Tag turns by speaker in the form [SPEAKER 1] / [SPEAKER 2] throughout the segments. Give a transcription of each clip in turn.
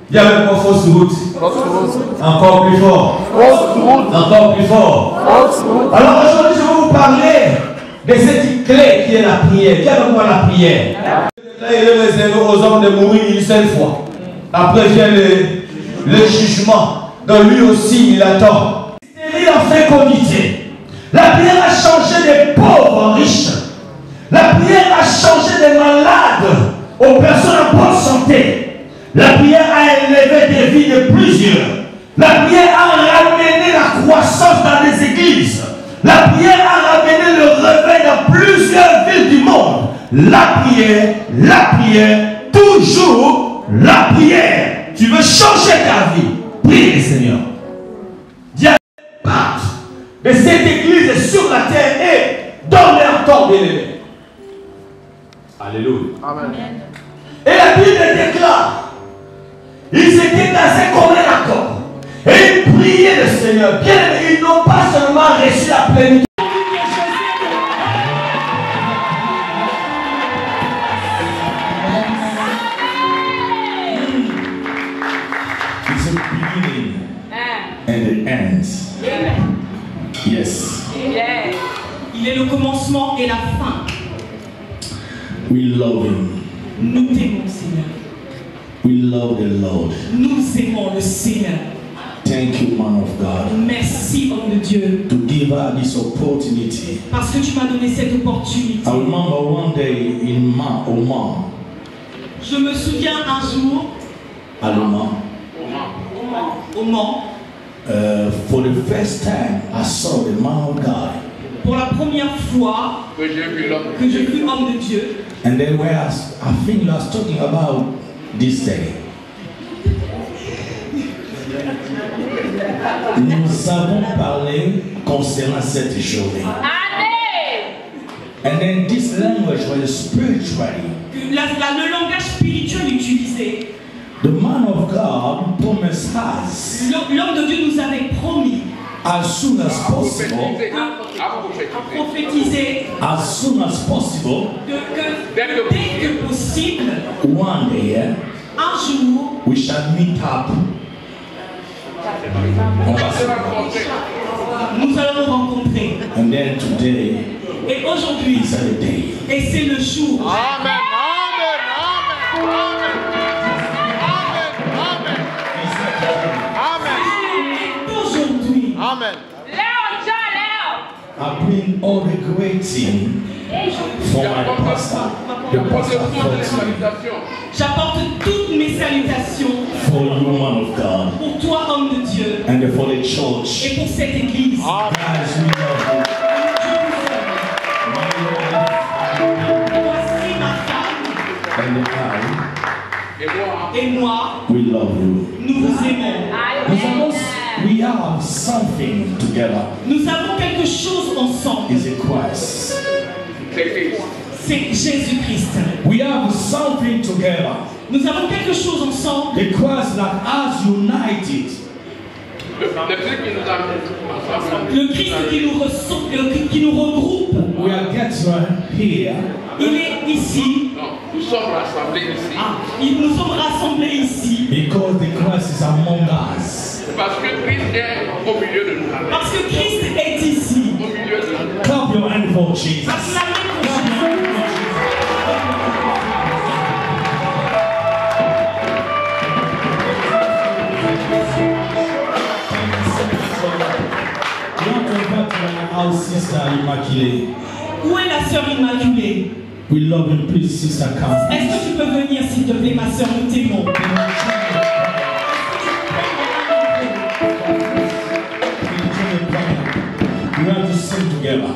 [SPEAKER 1] Dis avec moi fausse route. Encore plus fort. Encore plus fort. Alors aujourd'hui, je vais vous parler de cette clé qui est la prière. Qui a besoin de la prière? Là, il est réservé aux hommes de mourir une seule fois. Après vient le jugement. Donc lui aussi, il attend. Il en fécondité. La prière a changé des pauvres en riches. La prière a changé des malades aux personnes en bonne santé. La prière a élevé des vies de plusieurs. La prière a ramené la croissance dans les églises. La prière a ramené le réveil dans plusieurs villes du monde. La prière, toujours la prière. Tu veux changer ta vie, prie le Seigneur. Dieu part de cette église sur la terre et dans leur temps bien-aimé. Alléluia. Amen. Et la Bible déclare, ils étaient dans un commun accord et ils priaient le Seigneur. Bien, ils n'ont pas seulement reçu la plénitude. It's a beginning and the end. Yes.
[SPEAKER 2] Il est le commencement et la fin.
[SPEAKER 1] We love him.
[SPEAKER 2] Nous t'aimons, Seigneur.
[SPEAKER 1] We love the Lord.
[SPEAKER 2] Nous aimons le Seigneur.
[SPEAKER 1] Thank you, man of God.
[SPEAKER 2] Merci, homme de Dieu.
[SPEAKER 1] To give her this opportunity.
[SPEAKER 2] Parce que tu m'as donné cette opportunité.
[SPEAKER 1] I remember one day in Oman.
[SPEAKER 2] Je me souviens un jour.
[SPEAKER 1] À Oman. For the first time, I saw the man of God.
[SPEAKER 2] Pour la première fois que j'ai vu homme de Dieu.
[SPEAKER 1] And then I think you are talking about this day. Nous avons parlé concernant cette journée. And then this language was spiritually.
[SPEAKER 2] Le langage spirituel utilisé.
[SPEAKER 1] The man of God promised us.
[SPEAKER 2] L'homme de Dieu nous avait promis.
[SPEAKER 1] As soon as possible.
[SPEAKER 2] À prophétiser.
[SPEAKER 1] As soon as possible.
[SPEAKER 2] Dès que possible.
[SPEAKER 1] One day.
[SPEAKER 2] Un jour.
[SPEAKER 1] We shall meet up.
[SPEAKER 2] Nous allons nous rencontrer.
[SPEAKER 1] And then today.
[SPEAKER 2] Et aujourd'hui.
[SPEAKER 1] Is the day.
[SPEAKER 2] Et c'est le jour.
[SPEAKER 3] Amen. Amen. Amen. Amen. Amen.
[SPEAKER 2] Aujourd'hui.
[SPEAKER 3] Amen.
[SPEAKER 1] I bring all the great things for my pastor.
[SPEAKER 2] J'apporte toutes mes salutations
[SPEAKER 1] for you, man of God.
[SPEAKER 2] Pour toi, homme de Dieu.
[SPEAKER 1] And for the church.
[SPEAKER 2] Et pour cette église.
[SPEAKER 1] Guys, we love you.
[SPEAKER 2] Voici ma femme.
[SPEAKER 1] And
[SPEAKER 2] et moi.
[SPEAKER 1] We love you.
[SPEAKER 2] Nous vous aimons.
[SPEAKER 1] We have something together.
[SPEAKER 2] Nous avons quelque chose ensemble.
[SPEAKER 1] It's a Christ.
[SPEAKER 2] C'est Jésus-Christ.
[SPEAKER 1] We have something together.
[SPEAKER 2] Nous avons quelque chose ensemble.
[SPEAKER 1] The Christ that has united.
[SPEAKER 2] Le Christ qui nous regroupe.
[SPEAKER 1] We are gathered here.
[SPEAKER 2] Il est ici.
[SPEAKER 3] Nous sommes rassemblés ici.
[SPEAKER 2] Nous sommes rassemblés ici.
[SPEAKER 1] Because the Christ is among us.
[SPEAKER 3] Parce que Christ est au milieu de nous.
[SPEAKER 2] Parce que Christ est ici.
[SPEAKER 3] Au milieu de nous.
[SPEAKER 1] Clap your hand for Jesus. Our sister Immaculée.
[SPEAKER 2] Où est la sœur Immaculée?
[SPEAKER 1] We love him, please, sister, come.
[SPEAKER 2] Est-ce que tu peux venir, s'il te plaît, ma sœur, nous t'aimons.
[SPEAKER 1] We have to sing together.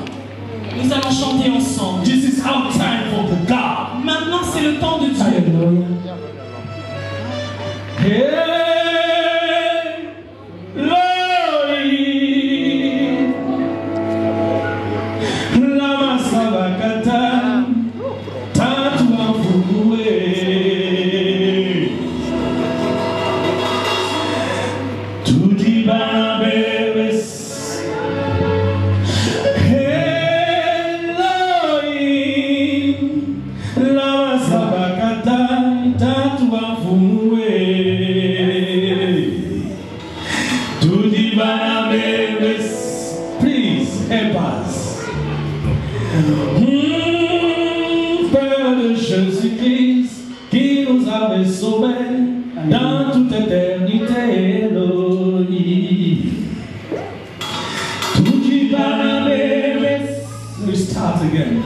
[SPEAKER 2] Nous allons chanter ensemble.
[SPEAKER 1] This is our time for the God.
[SPEAKER 2] Maintenant, c'est le temps de Dieu.
[SPEAKER 1] Hey, Lord, lama sabakata, tatu afuwe. Tuji bana bebes. Hey, Lord, lama sabakata, tatu afuwe. Please help us. Père de Jésus-Christ qui nous avait sauvés dans toute éternité, Elohim. We start again.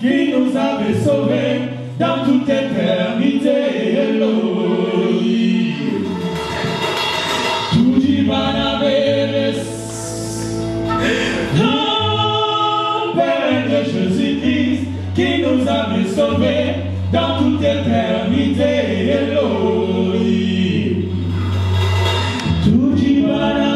[SPEAKER 1] Qui nous avait sauvés dans toute éternité, Elohim. Tout dit Barnabé, Père de Jésus-Christ, qui nous avait sauvés dans toute éternité, Elohim. Tout dit Barnabé.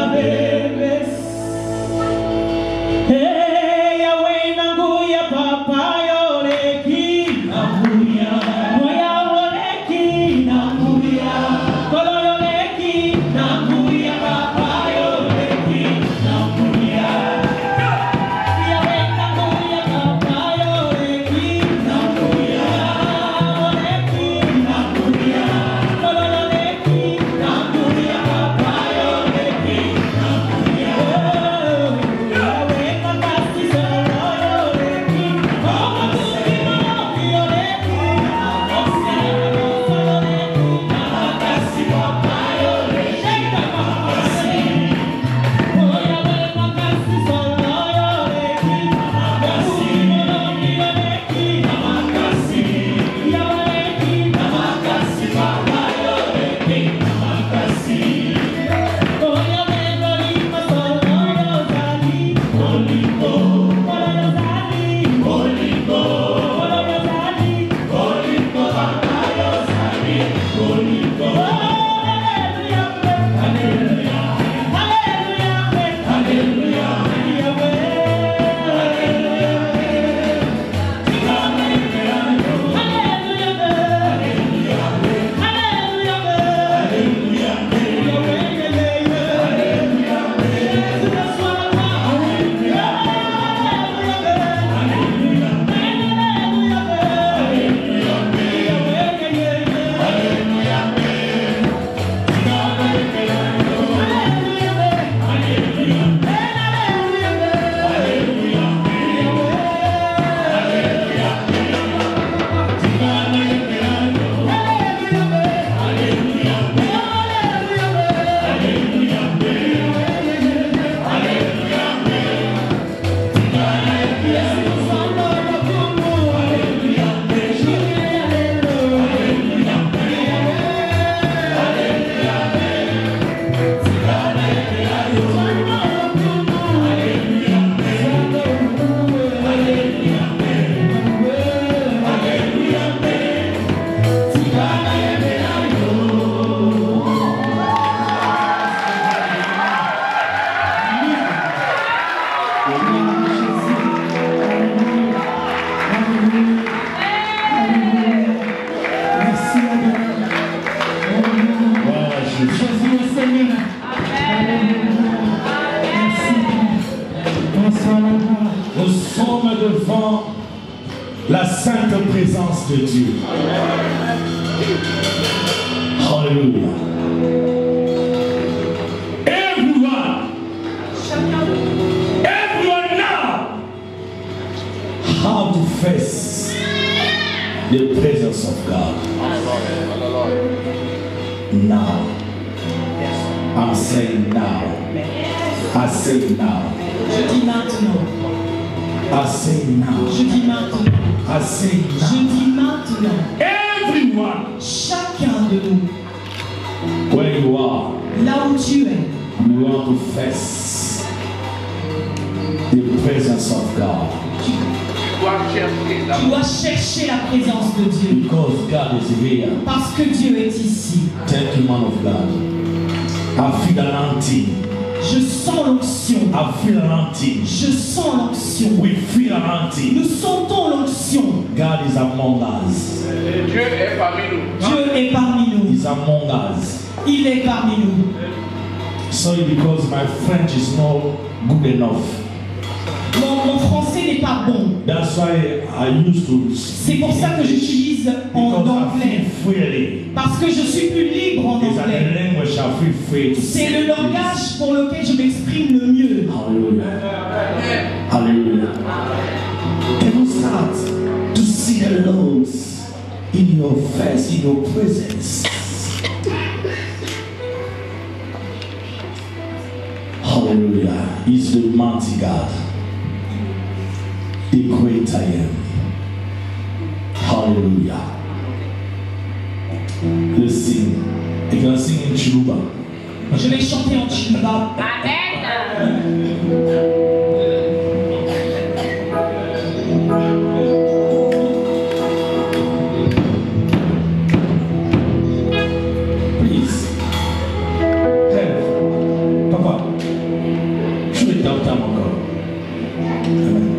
[SPEAKER 1] devant la sainte présence de Dieu. Alléluia. Everyone now how to face the presence of God. Now. I'm saying now. I say now.
[SPEAKER 2] Je dis maintenant.
[SPEAKER 1] I say now.
[SPEAKER 2] Je dis maintenant.
[SPEAKER 1] I say now.
[SPEAKER 2] Je dis maintenant.
[SPEAKER 1] Everyone.
[SPEAKER 2] Chacun de nous.
[SPEAKER 1] Where you are.
[SPEAKER 2] Là où tu es.
[SPEAKER 1] You want to face the presence of God.
[SPEAKER 2] Tu dois chercher la présence de Dieu.
[SPEAKER 1] Because God is here.
[SPEAKER 2] Parce que Dieu est ici.
[SPEAKER 1] Thank you, man of God. I feel anointing.
[SPEAKER 2] Je sens l'onction.
[SPEAKER 1] I feel anointing.
[SPEAKER 2] Je sens l'onction.
[SPEAKER 1] We feel anointing.
[SPEAKER 2] Nous sentons l'onction.
[SPEAKER 1] God is among us.
[SPEAKER 3] Dieu est parmi nous.
[SPEAKER 2] Dieu est parmi nous.
[SPEAKER 1] He's among us.
[SPEAKER 2] Il est parmi nous.
[SPEAKER 1] Sorry because my French is not good enough.
[SPEAKER 2] Mon français n'est pas bon.
[SPEAKER 1] That's why I used to.
[SPEAKER 2] C'est pour ça que j'utilise en anglais.
[SPEAKER 1] Freely.
[SPEAKER 2] Parce que je suis plus libre en
[SPEAKER 1] It's
[SPEAKER 2] anglais.
[SPEAKER 1] a language I feel free to
[SPEAKER 2] C'est
[SPEAKER 1] speak.
[SPEAKER 2] le langage pour lequel je m'exprime le mieux.
[SPEAKER 1] Hallelujah. Hallelujah. Can you start to see the Lord in your face, in your presence? Hallelujah. He's the mighty God. The great I am. Hallelujah. Let's sing. You can sing in Chiluba.
[SPEAKER 2] Je vais chanter en Chiluba.
[SPEAKER 1] Please. Hey, Papa. Je vais t'entendre encore. Amen.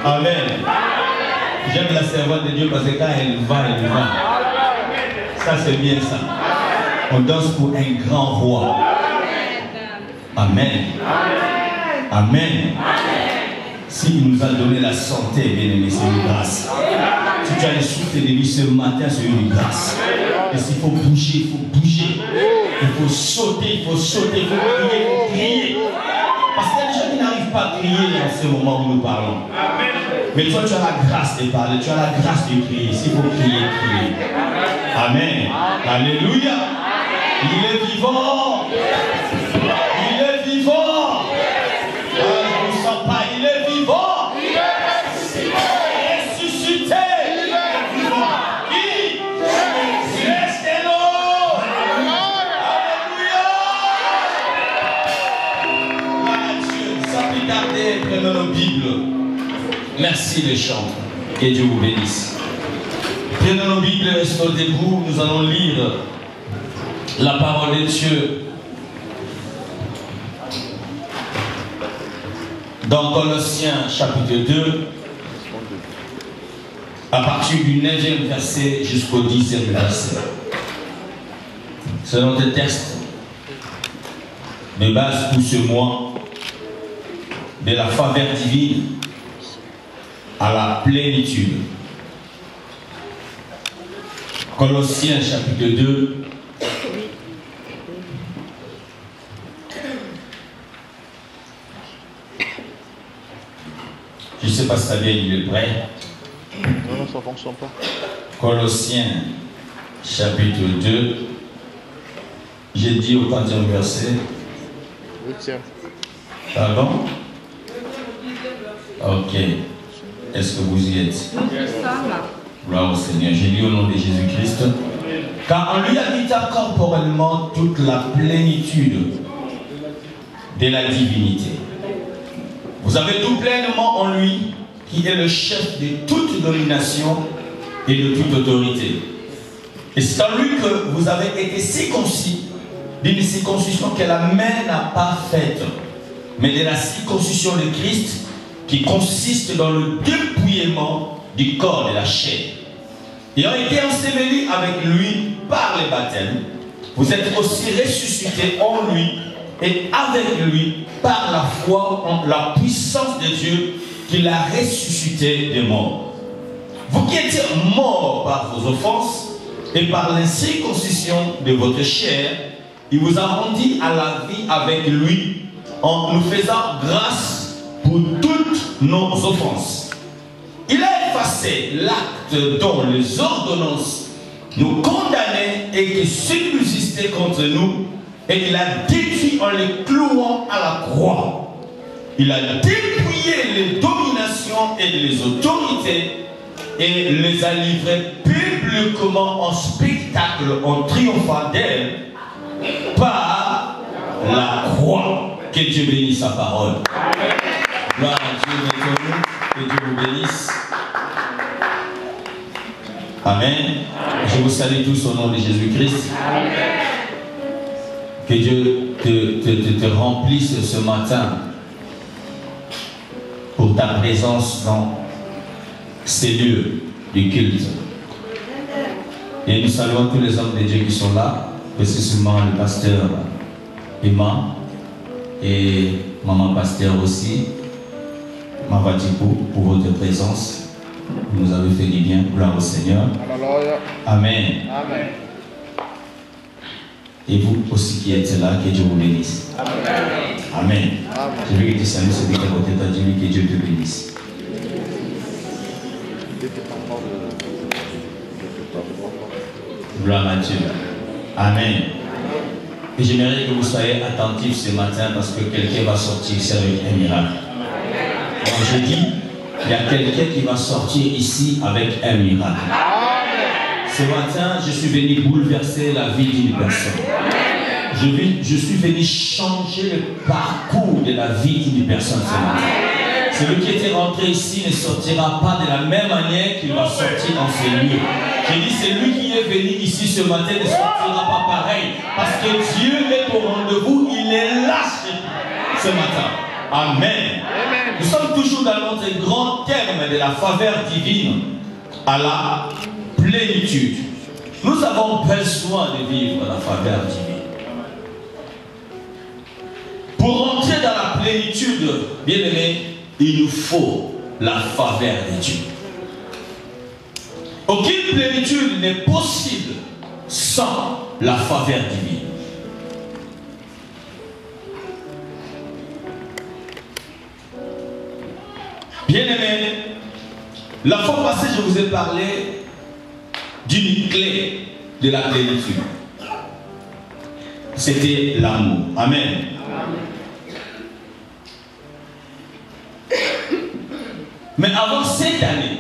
[SPEAKER 1] Amen. J'aime la servante de Dieu parce que quand elle va, elle va. Ça, c'est bien ça. On danse pour un grand roi. Amen. Amen. S'il nous a donné la santé, bien aimé, c'est une grâce. Si tu as le souffle de vie ce matin, c'est une grâce. Et s'il faut bouger, il faut bouger. Il faut sauter, il faut sauter, il faut crier, il faut crier. Parce qu'il y a des gens qui n'arrivent pas à crier en ce moment où nous parlons. Mais toi, tu as la grâce de parler, tu as la grâce de crier. S'il faut crier, crier. Amen. Alléluia. Il est vivant. Il est vivant. Je ne sens pas, il est vivant. Il est ressuscité. Il est vivant. Il reste l'eau. Alléluia. Dieu, sans plus tarder, prenons nos Bibles. Merci les chantres. Que Dieu vous bénisse. Prenons nos Bibles, restons debout. Nous allons lire la parole de Dieu dans Colossiens chapitre 2, à partir du 9e verset jusqu'au 10e verset. C'est notre texte de base pour ce mois de la faveur divine à la plénitude. Colossiens chapitre 2. Je ne sais pas si ça vient, il est prêt.
[SPEAKER 4] Non, ça ne fonctionne pas.
[SPEAKER 1] Colossiens chapitre 2. J'ai dit au 30e verset.
[SPEAKER 4] 8e.
[SPEAKER 1] Pardon? Ok. Est-ce que vous y êtes? Gloire au Seigneur. J'ai lu au nom de Jésus-Christ. Car en lui habita corporellement toute la plénitude de la divinité. Vous avez tout pleinement en lui, qui est le chef de toute domination et de toute autorité. Et c'est en lui que vous avez été circoncis, d'une circoncision que la main n'a pas faite, mais de la circoncision de Christ, qui consiste dans le dépouillement du corps de la chair. Ayant été ensevelis avec lui par le baptême, vous êtes aussi ressuscités en lui et avec lui par la foi en la puissance de Dieu qui l'a ressuscité des morts. Vous qui étiez morts par vos offenses et par l'incirconcision de votre chair, il vous a rendu à la vie avec lui en nous faisant grâce pour toutes nos offenses. Il a effacé l'acte dont les ordonnances nous condamnaient et qui subsistait contre nous, et il a détruit en les clouant à la croix. Il a dépouillé les dominations et les autorités et les a livrées publiquement en spectacle, en triomphant d'elles par la croix. Que Dieu bénisse sa parole. Gloire à Dieu, mettons-nous. Que Dieu vous bénisse. Amen. Je vous salue tous au nom de Jésus-Christ. Que Dieu te remplisse ce matin pour ta présence dans ces lieux du culte. Et nous saluons tous les hommes de Dieu qui sont là, précisément le pasteur Emma et maman pasteur aussi, Mavadipou, pour votre présence. Vous nous avez fait du bien, gloire au Seigneur. Amen.
[SPEAKER 4] Amen.
[SPEAKER 1] Et vous aussi qui êtes là, que Dieu vous bénisse. Amen. Amen. Je veux que tu salues celui qui est à côté de toi, dis-lui que Dieu te bénisse. Gloire à Dieu. Amen. Et j'aimerais que vous soyez attentifs ce matin parce que quelqu'un va sortir ici avec un miracle. Quand je dis, il y a quelqu'un qui va sortir ici avec un miracle. Ce matin, je suis venu bouleverser la vie d'une personne. Je suis venu changer le parcours de la vie d'une personne ce matin. Celui qui était rentré ici ne sortira pas de la même manière qu'il va sortir dans ces lieux. J'ai dit, celui qui est venu ici ce matin ne sortira pas pareil. Parce que Dieu est au rendez-vous, il est là ce matin. Amen. Nous sommes toujours dans notre grand terme de la faveur divine à la plénitude. Nous avons besoin de vivre la faveur divine. Pour entrer dans la plénitude, bien aimé, il nous faut la faveur de Dieu. Aucune plénitude n'est possible sans la faveur divine. Bien aimé, la fois passée, je vous ai parlé d'une clé de la plénitude. C'était l'amour. Amen. Mais avant cette année,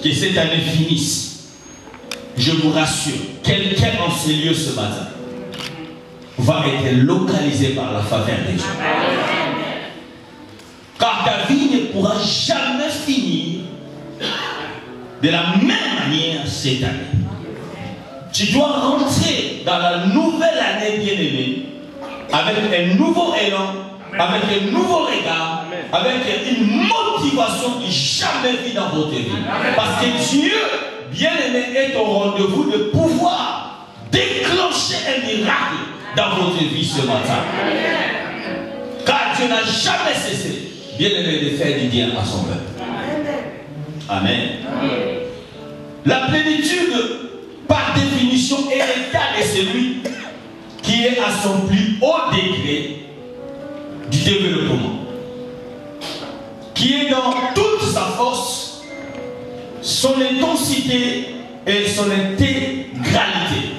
[SPEAKER 1] que cette année finisse, je vous rassure, quelqu'un en ces lieux ce matin va être localisé par la faveur de Dieu. Car ta vie ne pourra jamais finir de la même manière cette année. Tu dois rentrer dans la nouvelle année bien-aimée avec un nouveau élan, avec un nouveau regard, avec une motivation jamais vue dans votre vie. Parce que Dieu, bien-aimé, est au rendez-vous de pouvoir déclencher un miracle dans votre vie ce matin. Car Dieu n'a jamais cessé, bien-aimé, de faire du bien à son peuple. Amen. La plénitude, par définition, est l'état de celui qui est à son plus haut degré du développement, qui est dans toute sa force, son intensité et son intégralité.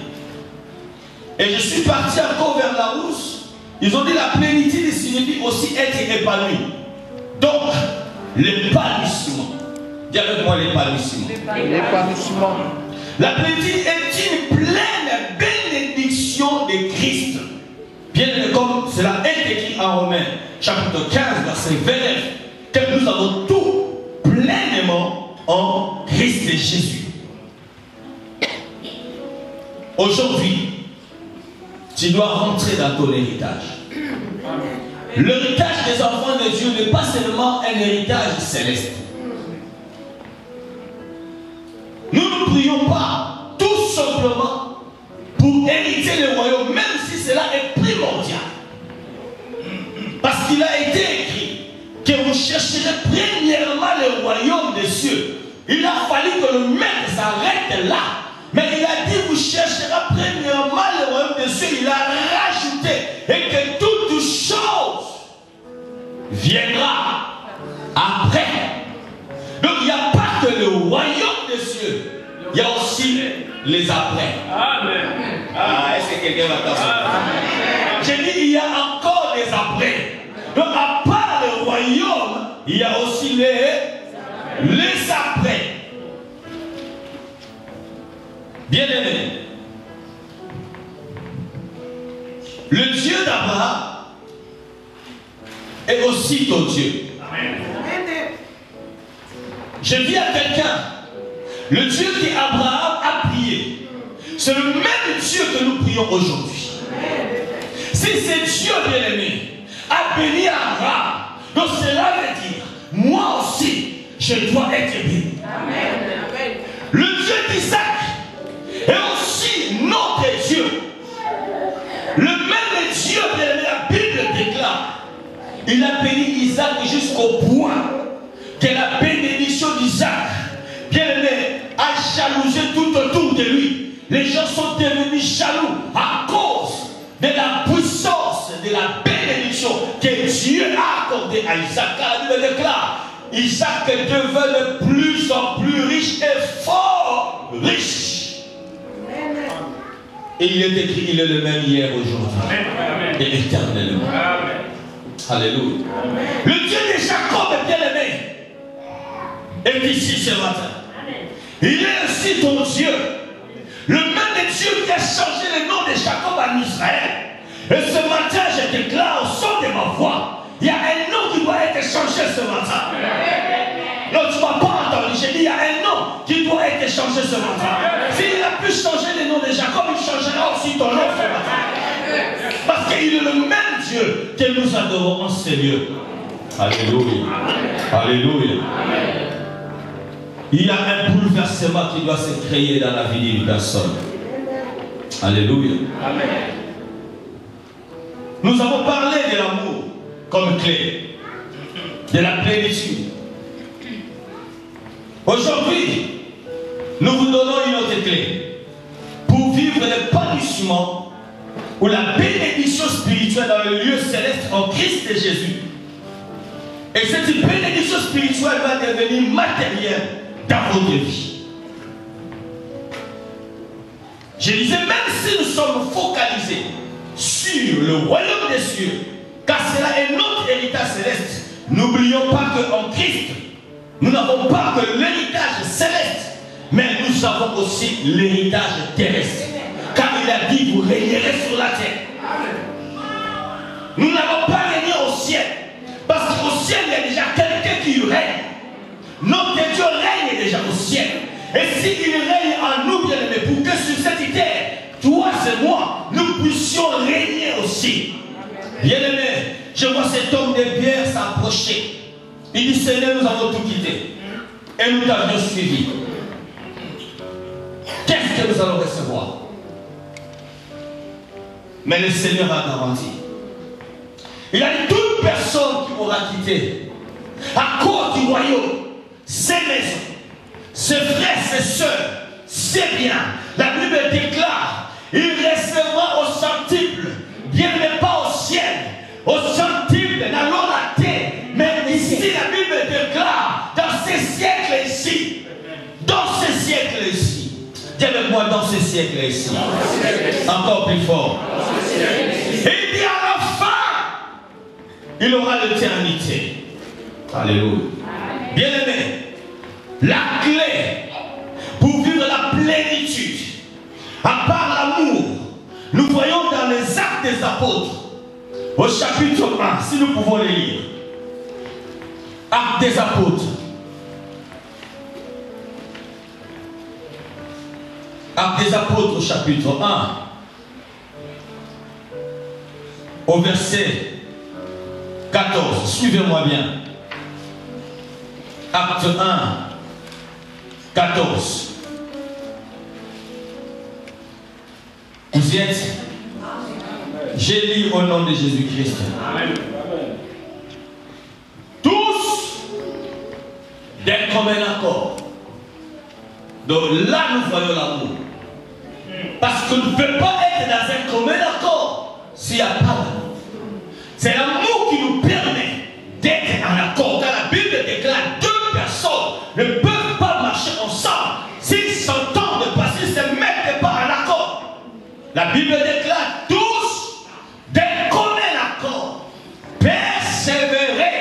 [SPEAKER 1] Et je suis parti encore vers la Rousse. Ils ont dit la plénitude signifie aussi être épanoui. Donc, l'épanouissement. Dis avec moi l'épanouissement.
[SPEAKER 4] L'épanouissement.
[SPEAKER 1] La plénitude est une pleine bénédiction de Christ. Bien comme cela est écrit en Romains, chapitre 15, verset 29, que nous avons tout pleinement en Christ Jésus. Aujourd'hui, tu dois rentrer dans ton héritage. L'héritage des enfants de Dieu n'est pas seulement un héritage céleste. Nous ne prions pas tout simplement pour hériter le royaume, même si cela est primordial. Parce qu'il a été écrit que vous chercherez premièrement le royaume des cieux. Il a fallu que le maître s'arrête là. Mais il a dit, vous chercherez premièrement le royaume des cieux. Il a rajouté, et que toute chose viendra après. Donc il n'y a pas que le royaume des cieux. Il y a aussi les après. Amen. Ah, est-ce que quelqu'un va t'entendre? J'ai dit, il y a encore des après. Donc à part le royaume, il y a aussi les après. Bien aimé, le Dieu d'Abraham est aussi ton Dieu. Amen. Je dis à quelqu'un, le Dieu qu'Abraham a prié, c'est le même Dieu que nous prions aujourd'hui. Si ce Dieu bien-aimé a béni Abraham, donc cela veut dire, moi aussi, je dois être béni. Amen. Le Dieu d'Isaac est aussi notre Dieu. Le même Dieu, bien-aimé, la Bible déclare, il a béni Isaac jusqu'au point que la bénédiction d'Isaac, bien-aimé, a jalousé tout autour de lui. Les gens sont devenus jaloux à cause de la puissance, de la bénédiction que Dieu a accordée à Isaac. Car la Bible déclare, Isaac devint de plus en plus riche et fort riche. Et il est écrit, il est le même hier, aujourd'hui et éternellement. Amen. Alléluia. Amen. Le Dieu de Jacob, bien-aimé, est ici ce matin. Amen. Il est aussi ton Dieu. Le même Dieu qui a changé le nom de Jacob en Israël. Et ce matin, je déclare au son de ma voix, il y a un nom qui doit être changé ce matin. Non, tu ne m'as pas entendu. J'ai dit, il y a un nom qui doit être changé ce matin. S'il a pu changer le nom de Jacob, il changera aussi ton nom ce matin. Parce qu'il est le même Dieu que nous adorons en ces lieux. Alléluia. Alléluia. Il y a un bouleversement qui doit se créer dans la vie d'une personne. Alléluia.
[SPEAKER 3] Amen.
[SPEAKER 1] Nous avons parlé de l'amour comme clé, de la plénitude. Aujourd'hui, nous vous donnons une autre clé pour vivre l'épanouissement ou la bénédiction spirituelle dans le lieu céleste en Christ Jésus. Et cette bénédiction spirituelle va devenir matérielle dans votre vie. Je disais, même si nous sommes focalisés sur le royaume des cieux, car cela est notre héritage céleste, n'oublions pas qu'en Christ, nous n'avons pas que l'héritage céleste, mais nous avons aussi l'héritage terrestre. Car il a dit, vous régnerez sur la terre. Nous n'avons pas régné au ciel, parce qu'au ciel, il y a déjà quelqu'un qui règne. Notre Dieu règne déjà au ciel. Et s'il règne en nous, bien aimés, pour que sur cette terre, toi et moi, nous puissions régner aussi. Bien aimé, je vois cet homme de pierre s'approcher. Il dit, Seigneur, nous avons tout quitté. Et nous t'avions suivi. Qu'est-ce que nous allons recevoir? Mais le Seigneur a garanti. Il a dit, toute personne qui m'aura quitté, à cause du royaume, ses maisons, ses frères, ses soeurs, ses biens, la Bible déclare, il recevra au centuple, bien mais pas au ciel, au centuple, dans l'eau la terre, mais ici la Bible déclare, dans ces siècles ici, dis avec moi, dans ces siècles ici, encore plus fort, et il dit à la fin, il aura l'éternité. Alléluia. Bien aimé, la clé pour vivre la plénitude, à part l'amour, nous voyons dans les Actes des Apôtres, au chapitre 1, si nous pouvons les lire. Actes des Apôtres. Actes des Apôtres au chapitre 1, au verset 14. Suivez-moi bien. Acte 1, 14. Vous y êtes? J'ai lu au nom de Jésus-Christ. Tous d'un commun accord. Donc là, nous voyons l'amour. Parce qu'on ne peut pas être dans un commun accord s'il n'y a pas d'amour. C'est l'amour qui nous permet d'être en accord. Car la Bible déclare deux personnes ne peuvent pas marcher ensemble s'ils s'entendent pas, s'ils ne se mettent pas en accord. La Bible déclare tous d'un commun accord. Persévérer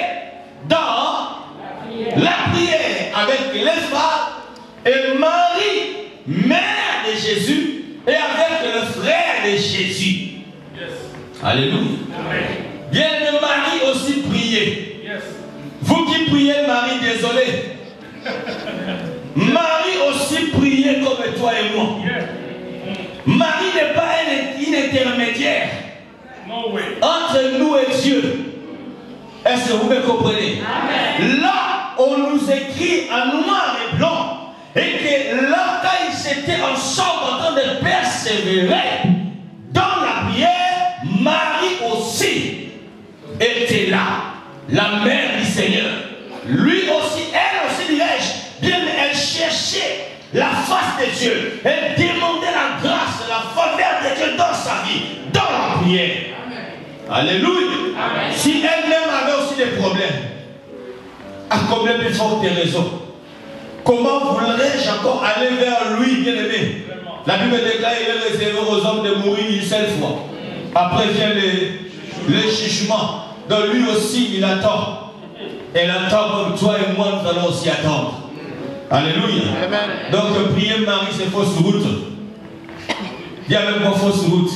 [SPEAKER 1] dans la prière avec les femmes et Marie, mère de Jésus, et avec le frère de Jésus. Yes. Alléluia. Bien de Marie aussi prier. Yes. Vous qui priez Marie, désolé. Marie aussi prier comme toi et moi. Yes. Marie n'est pas une intermédiaire entre nous et Dieu. Est-ce que vous me comprenez? Amen. Là, on nous écrit en noir et blanc. Et que là, quand ils étaient ensemble en train de persévérer dans la prière, Marie aussi était là, la mère du Seigneur. Lui aussi, elle aussi, dirais-je, bien, elle cherchait la face de Dieu. Elle demandait la grâce, la faveur de Dieu dans sa vie, dans la prière. Amen. Alléluia. Amen. Si elle-même avait aussi des problèmes, à combien de fortes raisons? Comment voudrais-je encore aller vers lui, bien-aimé? La Bible déclare qu'il est réservé aux hommes de mourir une seule fois. Après vient le jugement. Donc lui aussi, il attend. Elle attend comme toi et moi, nous allons aussi attendre. Alléluia. Amen. Donc prier Marie, c'est fausse route. Dis avec moi fausse route.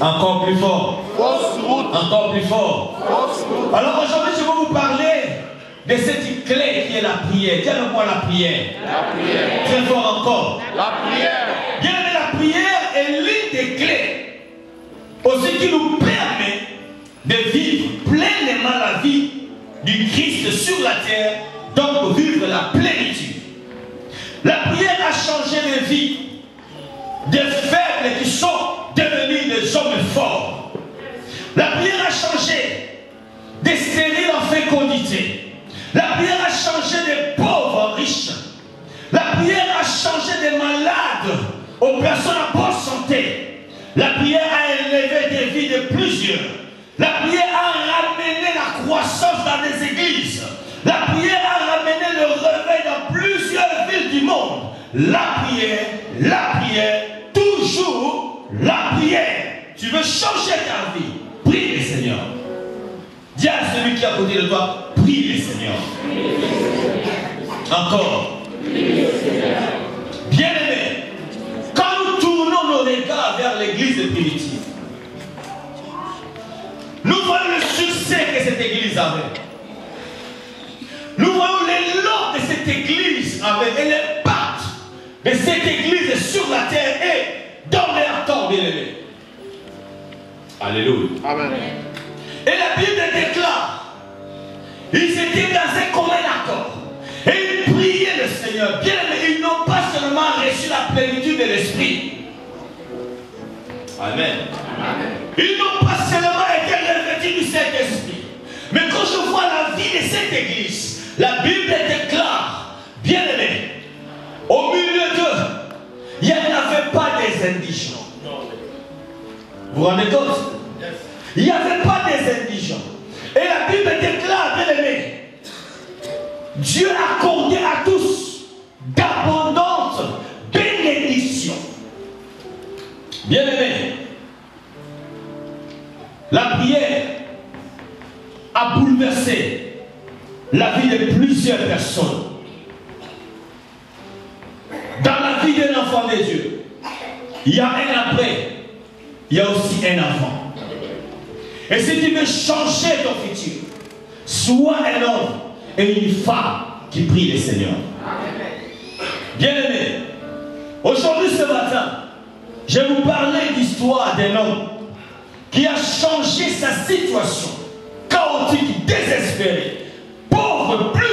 [SPEAKER 1] Encore plus fort. Fausse route. Encore plus fort. Fausse route. Alors aujourd'hui, je vais vous parler de cette clé qui est la prière. Dis avec moi la prière. La prière. Très fort encore. La prière. Bien aimé, la prière est l'une des clés aussi qui nous permet de vivre pleinement la vie du Christ sur la terre, donc pour vivre la plénitude. La prière a changé les vies des faibles qui sont devenus des hommes forts. La prière a changé des stériles en fécondité. La prière a changé des pauvres en riches. La prière a changé des malades aux personnes en bonne santé. La prière a élevé des vies de plusieurs. La prière a ramené la croissance dans les églises. La prière a ramené le réveil dans plusieurs villes du monde. La prière, toujours la prière. Tu veux changer ta vie, prie le Seigneur. Dis à celui qui est à côté de toi, prie le Seigneur. Encore. Bien-aimés, quand nous tournons nos regards vers l'église primitive, nous voyons le succès que cette église avait. Nous voyons l'élan de cette église avait et l'impact de cette église sur la terre et dans leur temps, bien-aimés. Alléluia.
[SPEAKER 4] Amen.
[SPEAKER 1] Et la Bible déclare, ils étaient dans un commun accord. Et ils priaient le Seigneur. Bien aimés, ils n'ont pas seulement reçu la plénitude de l'Esprit. Amen. Ils n'ont pas seulement été revêtus du Saint-Esprit. Mais quand je vois la vie de cette église, la Bible déclare, bien aimés, au milieu d'eux, il n'y avait pas des indigents. Vous vous rendez compte? Il n'y avait pas des indigents. Et la Bible déclare, bien aimés, Dieu accordait à tous d'abondantes bénédictions. Bien aimés, la prière a bouleversé la vie de plusieurs personnes. Dans la vie d'un enfant de Dieu, il y a un après, il y a aussi un avant. Et si tu veux changer ton futur, sois un homme et une femme qui prie le Seigneur. Bien-aimés, aujourd'hui ce matin, je vais vous parler d'histoire d'un homme qui a changé sa situation chaotique, désespérée, pauvre plus,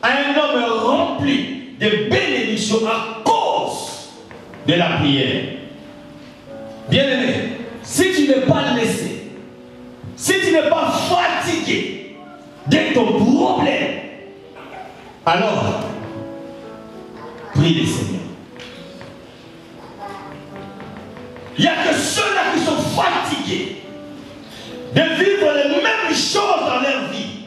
[SPEAKER 1] à un homme rempli de bénédictions à cause de la prière. Bien-aimé, si tu n'es pas laissé, si tu n'es pas fatigué de ton problème, alors prie le Seigneur. Il n'y a que ceux-là qui sont fatigués de vivre les mêmes choses dans leur vie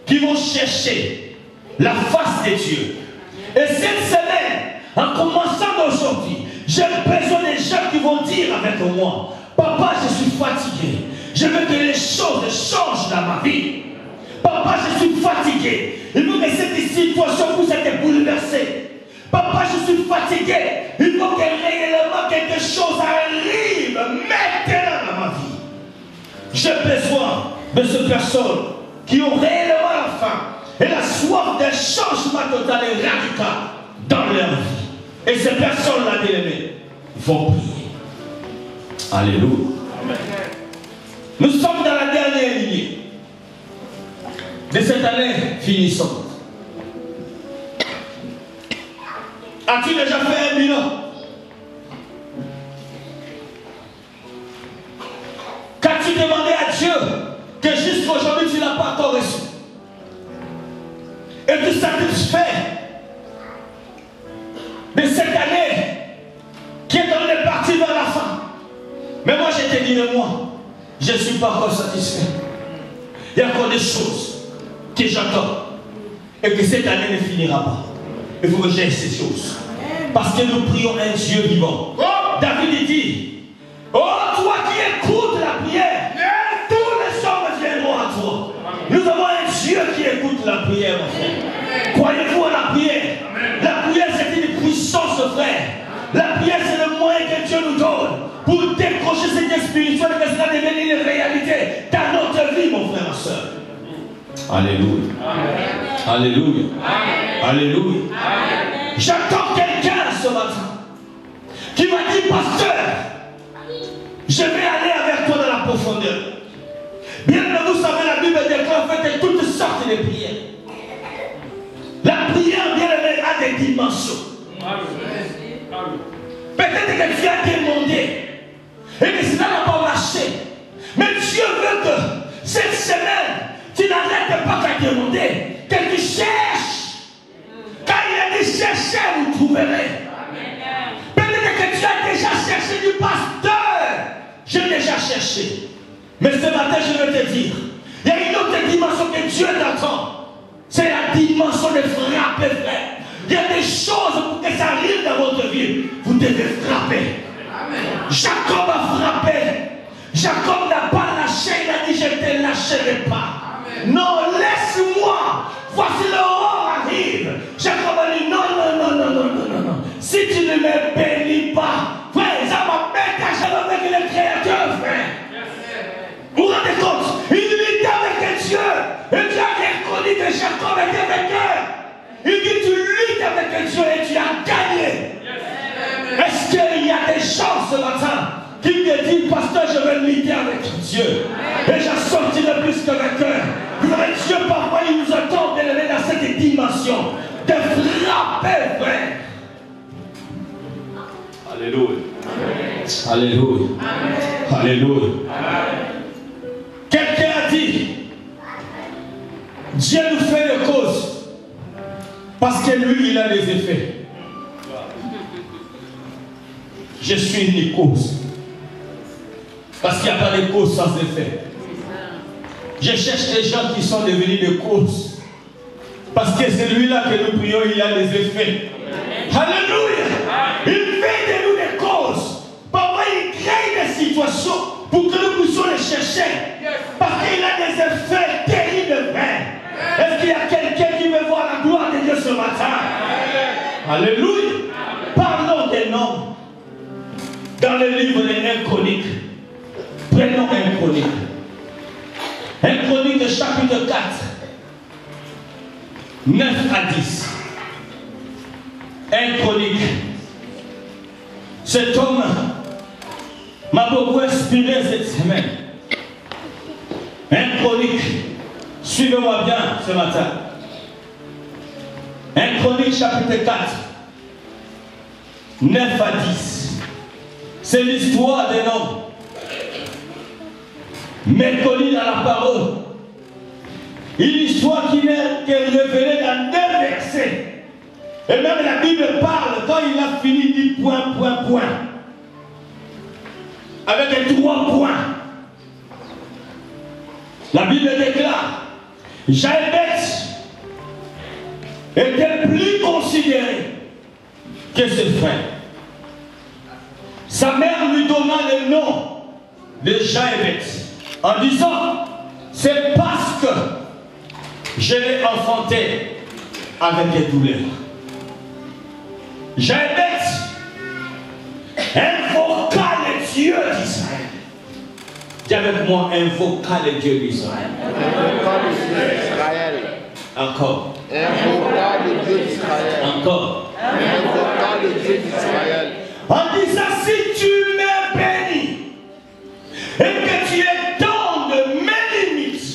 [SPEAKER 1] qui vont chercher la face de Dieu. Et cette semaine, en commençant d'aujourd'hui, j'ai besoin des gens qui vont dire avec moi, papa, je suis fatigué. Je veux que les choses changent dans ma vie. Papa, je suis fatigué. Il faut que cette situation puisse être bouleversée. Papa, je suis fatigué. Il faut que réellement quelque chose arrive maintenant dans ma vie. J'ai besoin de ces personnes qui ont réellement la faim et la soif d'un changement total et radical dans leur vie. Et ces personnes-là, bien-aimées, vont prier. Alléluia. Amen. Nous sommes dans la dernière lignée de cette année finissante. As-tu déjà fait un bilan? Qu'as-tu demandé à Dieu que jusqu'à aujourd'hui tu n'as pas encore reçu? Et tu satisfais de cette année qui est en train de partir vers la fin. Mais moi je te dis de moi, je ne suis pas encore satisfait. Il y a encore des choses que j'attends et que cette année ne finira pas. Il faut que j'aie ces choses. Parce que nous prions un Dieu vivant. David dit, oh toi qui écoutes la prière, tous les hommes viendront à toi. Nous avons un Dieu qui écoute la prière, mon frère. Croyez-vous à la prière? La prière c'est une puissance, frère. La prière c'est le moyen que Dieu nous donne pour décrocher cette spirituelle que cela devienne une réalité dans notre vie, mon frère, ma soeur. Alléluia. Amen. Alléluia. Amen. Alléluia. Amen. J'attends quelqu'un ce matin qui m'a dit, pasteur, je vais aller avec toi dans la profondeur. Bien que vous savez, la Bible déclare faites toutes sortes de prières. La prière, bien aimée, a des dimensions. Peut-être que tu as demandé et que cela n'a pas marché. Mais Dieu veut que cette semaine, tu n'arrêtes pas qu'à demander, que tu cherches. Car il a dit cherchez, vous trouverez. Peut-être que tu as déjà cherché du pasteur. J'ai déjà cherché. Mais ce matin, je veux te dire, il y a une autre dimension que Dieu t'attend. C'est la dimension de frapper, frère. Il y a des choses pour que ça arrive dans votre vie. Vous devez frapper. Amen. Jacob a frappé. Jacob n'a pas lâché. Il a dit, je ne te lâcherai pas. Amen. Non, laisse-moi. Voici l'aurore arrive. Jacob a dit, non. Si tu ne me bénis pas, frère, ça m'appelle ta chaîne avec le Créateur, frère. Vous vous rendez compte? Il luttait avec Dieu. Et Dieu a reconnu que Jacob était avec eux. Il dit tu luttes avec Dieu et tu as gagné. Est-ce qu'il y a des gens ce matin qui te disent pasteur je vais lutter avec Dieu et j'en sortirai plus que vainqueur? Dieu parfois il nous attend d'élever dans cette dimension de frapper, frère. Alléluia. Alléluia. Alléluia. Quelqu'un a dit Dieu nous fait des causes parce que lui il a des effets. Je suis une cause parce qu'il n'y a pas de cause sans effet. Je cherche des gens qui sont devenus des causes parce que celui-là que nous prions il a des effets. Alléluia. Il fait de nous des causes. Parfois il crée des situations pour que nous puissions les chercher. Parce qu'il a des effets terribles, frère. Est-ce qu'il y a quelqu'un qui veut voir la gloire de Dieu ce matin? Alléluia. Parlons des noms. Dans le livre de 1 Chronique. Prenons 1 Chronique. 1 Chronique de chapitre 4. 9 à 10. 1 Chronique. Cet homme m'a beaucoup inspiré cette semaine. 1 Chronique. Suivez-moi bien ce matin. 1 Chronique chapitre 4. 9 à 10. C'est l'histoire d'un homme méconnu dans la parole. Une histoire qui n'est que révélée dans 2 versets. Et même la Bible parle, quand il a fini, il dit point. Avec 3 points. La Bible déclare, Jaébès était plus considéré que ses frères. Sa mère lui donna le nom de Jaébès en disant, c'est parce que je l'ai enfanté avec des douleurs. Jaébès invoqua le Dieu d'Israël. Dis avec moi, invoqua le Dieu d'Israël.
[SPEAKER 4] Invoqua le Dieu d'Israël.
[SPEAKER 1] Encore.
[SPEAKER 4] Invoqua le Dieu d'Israël.
[SPEAKER 1] Encore.
[SPEAKER 4] Invoqua le Dieu d'Israël.
[SPEAKER 1] En disant, si tu me bénis et que tu étendes mes limites,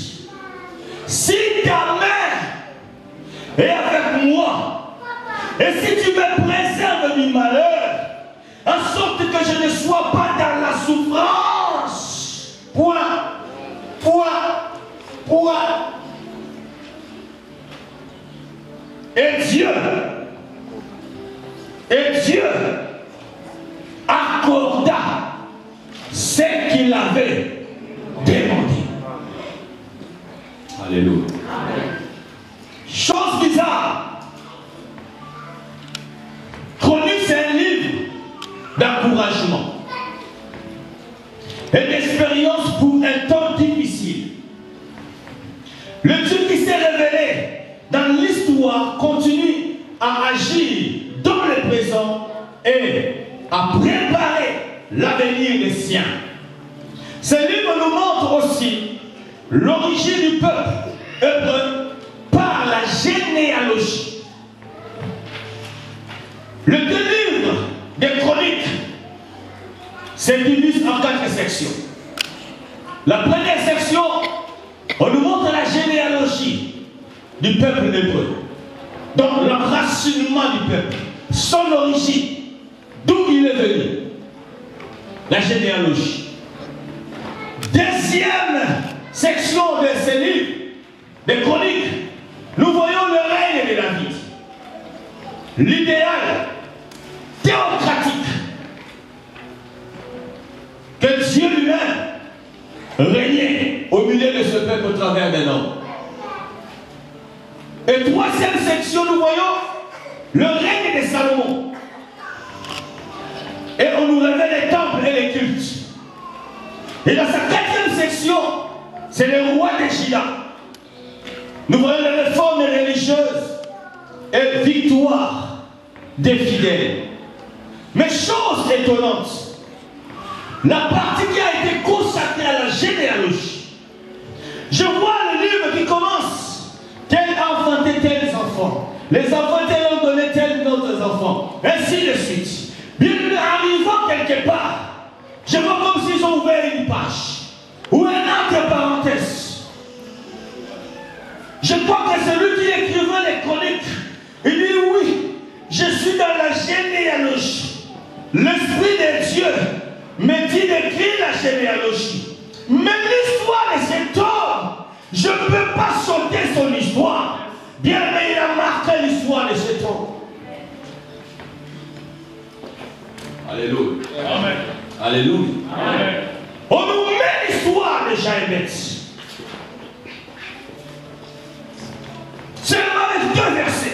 [SPEAKER 1] si ta main est avec moi, et si tu me préserves du malheur, en sorte que je ne sois pas dans la souffrance, point. Et Dieu accorda ce qu'il avait demandé. Alléluia. Chose bizarre. Chronique, c'est un livre d'encouragement et d'expérience pour un temps difficile. Le Dieu qui s'est révélé dans l'histoire continue à agir dans le présent et à préparer l'avenir des siens. Ce livre nous montre aussi l'origine du peuple hébreu par la généalogie. Le 2 livres des Chroniques se divisent en 4 sections. La première section du peuple hébreu. Donc l'enracinement du peuple, son origine, d'où il est venu, la généalogie. Deuxième section de ces livres, des chroniques, nous voyons le règne de David. L'idéal théocratique que Dieu lui-même régnait au milieu de ce peuple au travers des hommes. Et troisième section, nous voyons le règne de Salomon. Et on nous révèle les temples et les cultes. Et dans sa quatrième section, c'est le roi de Juda. Nous voyons les réformes religieuses et victoire des fidèles. Mais chose étonnante, la partie qui a été consacrée à la généalogie, je vois le livre qui commence, tel a enfanté tels enfants, les enfants tels ont donné tels d'autres enfants, ainsi de suite. Bien arrivant quelque part, je vois comme s'ils ont ouvert une page ou un entre parenthèse. Je crois que celui qui écrivait les chroniques, il dit oui, je suis dans la généalogie. L'Esprit de Dieu me dit d'écrire la généalogie. Mais l'histoire de cet homme, je ne peux pas sauter son histoire. Bien, mais il a marqué l'histoire de cet homme. Alléluia. Amen. Alléluia. Amen. On nous met l'histoire de Jaébet. Seulement avec 2 versets.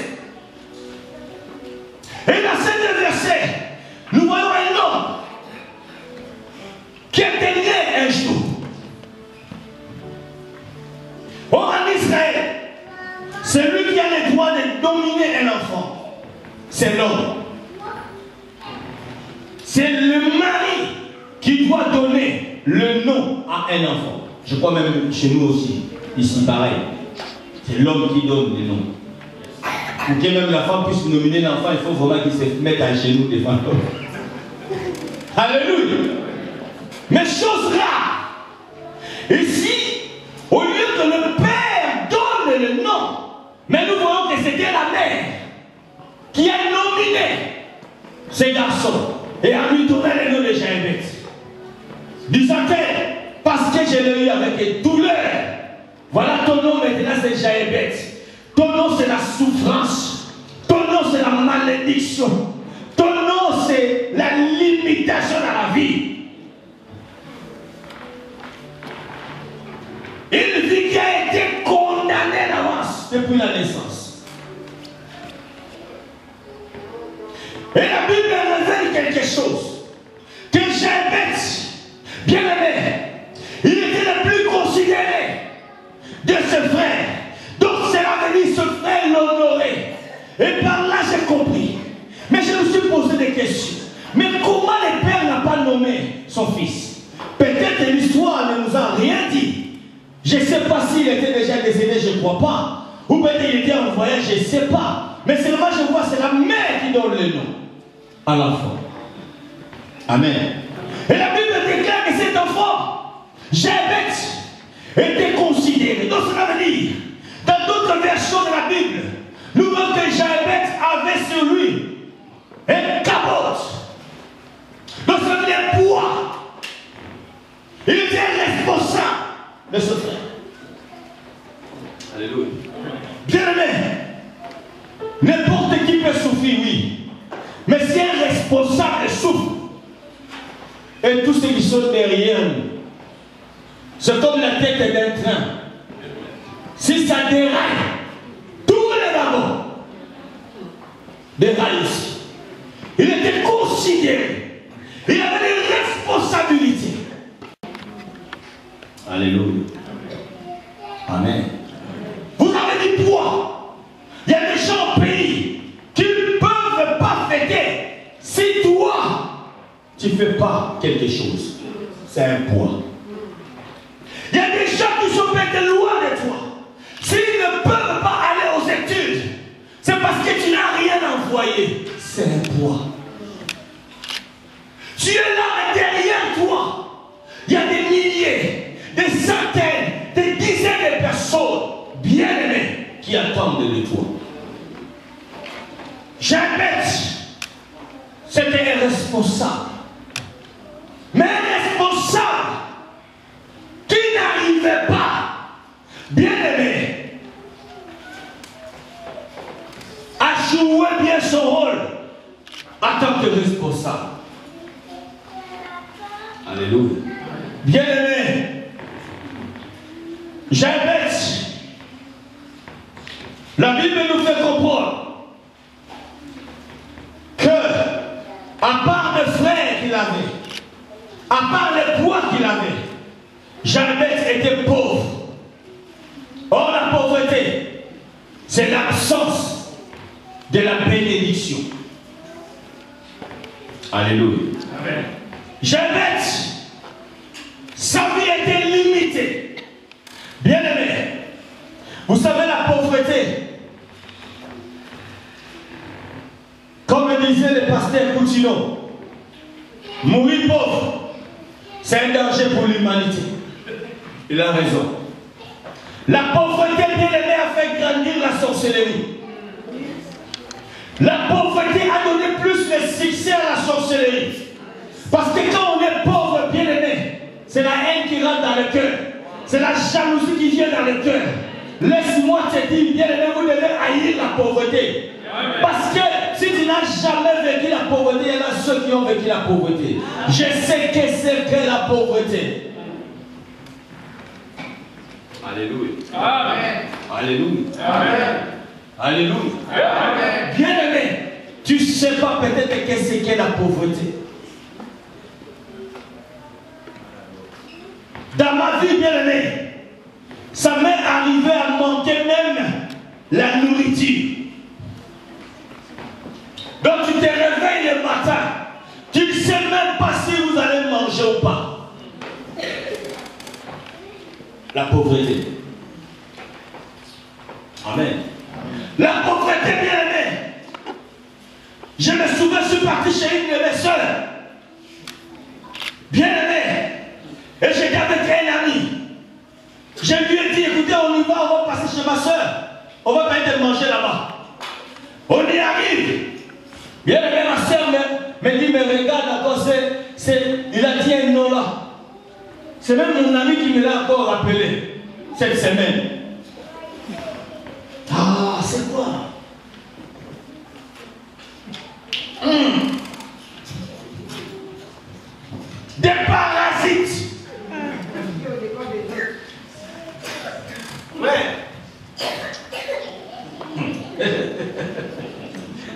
[SPEAKER 1] Et dans ces 2 versets, nous voyons un homme qui était né un jour. Or en Israël, celui qui a le droit de dominer un enfant, c'est l'homme. C'est le mari qui doit donner le nom à un enfant. Je crois même chez nous aussi, ici pareil. C'est l'homme qui donne le nom. Pour que même la femme puisse nominer l'enfant, il faut vraiment qu'il se mette à genoux devant l'homme. Alléluia. Mais chose rare, ici, au lieu que le père donne le nom, mais nous voyons que c'était la mère qui a nominé ces garçons et a lui donné le nom de Jaébet. Disant-elle, parce que je l'ai eu avec douleur, voilà ton nom maintenant c'est Jaébet. Ton nom c'est la souffrance, ton nom c'est la malédiction, ton nom c'est la limitation à la vie. Une vie qui a été condamnée d'avance depuis la naissance. Et la Bible révèle quelque chose. Que Jaébet, bien aimé, il était le plus considéré de ses frères. Donc cela veut dire ce frère l'honorer. Et par là j'ai compris. Mais je me suis posé des questions. Mais comment le père n'a pas nommé son fils? Peut-être l'histoire ne nous a rien dit. Je ne sais pas s'il était déjà décédé, je ne crois pas. Ou peut-être qu'il était en voyage, je ne sais pas. Mais seulement je vois, c'est la mère qui donne le nom à l'enfant. Amen. Et la Bible déclare que cet enfant, Jaébet, était considéré. Donc cela veut dire, dans d'autres versions de la Bible, nous voyons que Jaébet avait sur lui un capote. Donc ça veut dire poids. Il était responsable de ce frère. Alléluia. Bien aimé, n'importe qui peut souffrir, oui. Mais si un responsable souffre, et tous ceux qui sont derrière nous, c'est comme la tête d'un train. Si ça déraille, tous les wagons déraillent ici. Il était considéré. Il avait des responsabilités. Alléluia. Amen. Vous avez du poids. Il y a des gens au pays qui ne peuvent pas fêter si toi, tu ne fais pas quelque chose. C'est un poids. Il y a des gens qui sont peut-être loin de toi. S'ils ne peuvent pas aller aux études, c'est parce que tu n'as rien envoyé. C'est un poids. Tu es là derrière toi. Il y a des milliers, des centaines, des dizaines de personnes bien-aimées qui attendent attendent de toi. Jabez, c'était un responsable. Mais un responsable qui n'arrivait pas, bien aimé, à jouer bien son rôle en tant que responsable. Alléluia. Bien aimé, Jabez, la Bible nous fait comprendre que, à part les frères qu'il avait, à part les poids qu'il avait, Jabez était pauvre. Or, la pauvreté, c'est l'absence de la bénédiction. Alléluia. Amen. Jabez, sa vie était limitée. Bien aimé, vous savez la pauvreté, comme disait le pasteur Coutinho, mourir pauvre, c'est un danger pour l'humanité. Il a raison. La pauvreté, bien aimé, a fait grandir la sorcellerie. La pauvreté a donné plus de succès à la sorcellerie. Parce que quand on est pauvre, bien aimé, c'est la haine qui rentre dans le cœur. C'est la jalousie qui vient dans le cœur. Laisse-moi te dire, bien aimé, vous devez haïr la pauvreté. Parce que si tu n'as jamais vécu la pauvreté, il y en a ceux qui ont vécu la pauvreté. Je sais que c'est que la pauvreté. Alléluia. Amen. Alléluia. Amen. Alléluia. Amen. Bien aimé, tu ne sais pas peut-être que c'est que la pauvreté. Dans ma vie, bien aimé, ça m'est arrivé à manquer même la nourriture. Donc tu te réveilles le matin, tu ne sais même pas si vous allez manger ou pas. La pauvreté. Amen. La pauvreté, bien aimée. Je me souviens, je suis parti chez une de mes soeurs. Bien aimée. Et j'étais avec un ami. Je lui ai dit, écoutez, on y va, on va passer chez ma soeur. On va pas être manger là-bas. On y arrive. Bien aimé, ma soeur me dit, mais regarde encore, il a dit un nom là. C'est même mon ami qui me l'a encore rappelé cette semaine. Ah, c'est quoi? Des parasites. Ouais.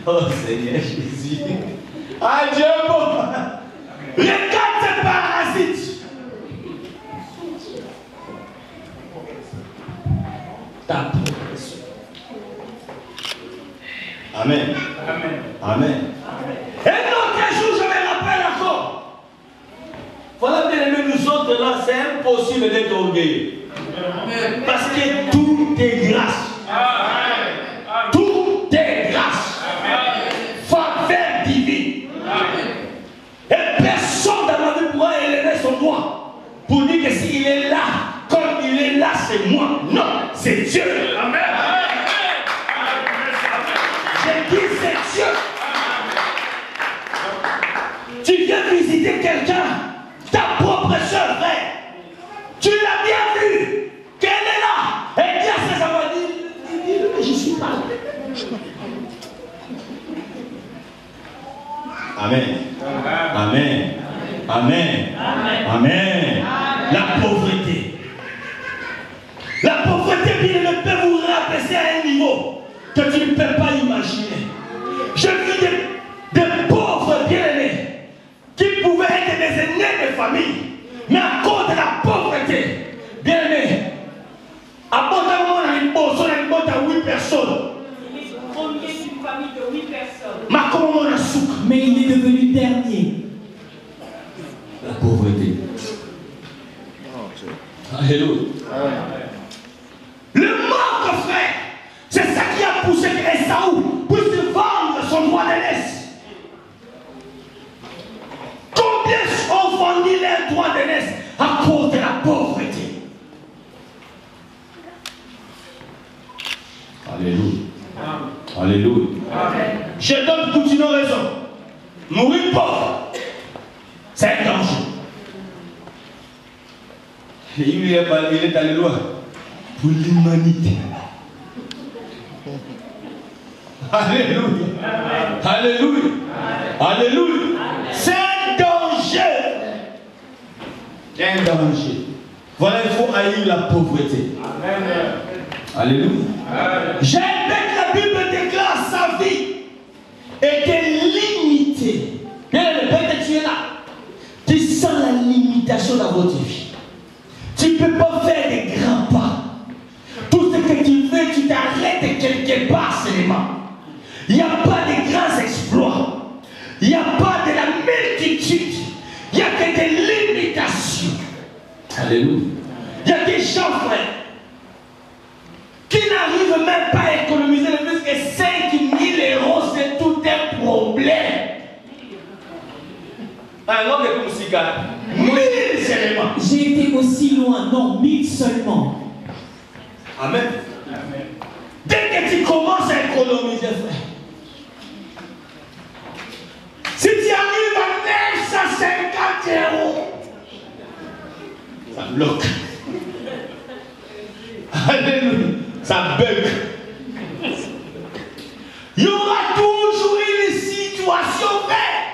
[SPEAKER 1] Oh Seigneur Jésus. Adieu, bon. Regarde ces parasites. Ta progression. Amen. Amen. Amen. Et l'autre jour, je me rappelle encore. Voilà, bien aimé, nous autres là, c'est impossible d'être orgueilleux. Parce que tout est grâce. Tout est grâce. Faveur divine. Et personne dans ma vie pourra élever son doigt pour dire que s'il est là, comme il est là, c'est moi. Non, c'est Dieu. Amen. J'ai dit c'est Dieu. Tu viens visiter quelqu'un, ta propre soeur, frère. Tu l'as bien vu. Qu'elle est là. Et Dieu sait ça va dire, je suis pas là. Amen. Amen. Amen. Amen. La pauvreté. La pauvreté, bien ne peut vous rabaisser à un niveau que tu ne peux pas imaginer. Je vis des pauvres bien-aimés qui pouvaient être des aînés de famille, mais à cause de la pauvreté, bien-aimés, à bon moment, on a une botte à 8 personnes.
[SPEAKER 2] On est une famille de 8 personnes.
[SPEAKER 1] Mais comment on a souffert? Mais il est devenu dernier. La pauvreté. Alléluia. Le manque, frère, c'est ça qui a poussé Esaü puisse vendre son droit d'aînesse. Combien ont vendu leur droit d'aînesse à cause de la pauvreté? Alléluia. Alléluia. Je donne toute une raison. Mourir pauvre, c'est un danger. Et il est allé loin pour l'humanité. Alléluia. Alléluia. Alléluia. C'est un danger. C'est un danger. Voilà, il faut haïr la pauvreté. Amen. Alléluia. J'aime que la Bible déclare sa vie était limitée. Bien, le Père que tu es là, tu sens la limitation dans votre vie. Tu ne peux pas faire des grands pas. Tout ce que tu fais, tu t'arrêtes quelque part seulement. Il n'y a pas de grands exploits. Il n'y a pas de la multitude. Il n'y a que des limitations. Alléluia. Il y a des gens, frère, qui n'arrivent même pas à économiser le plus que 5 000 €, c'est tout un problème. Un homme de Koussika, 1000 éléments.
[SPEAKER 2] J'ai été aussi loin, non, 1000 seulement.
[SPEAKER 1] Amen. Dès que tu commences à économiser, frère, si tu arrives à 950 €, ça bloque. Alléluia. Ça bug. Il y aura toujours une situation, frère,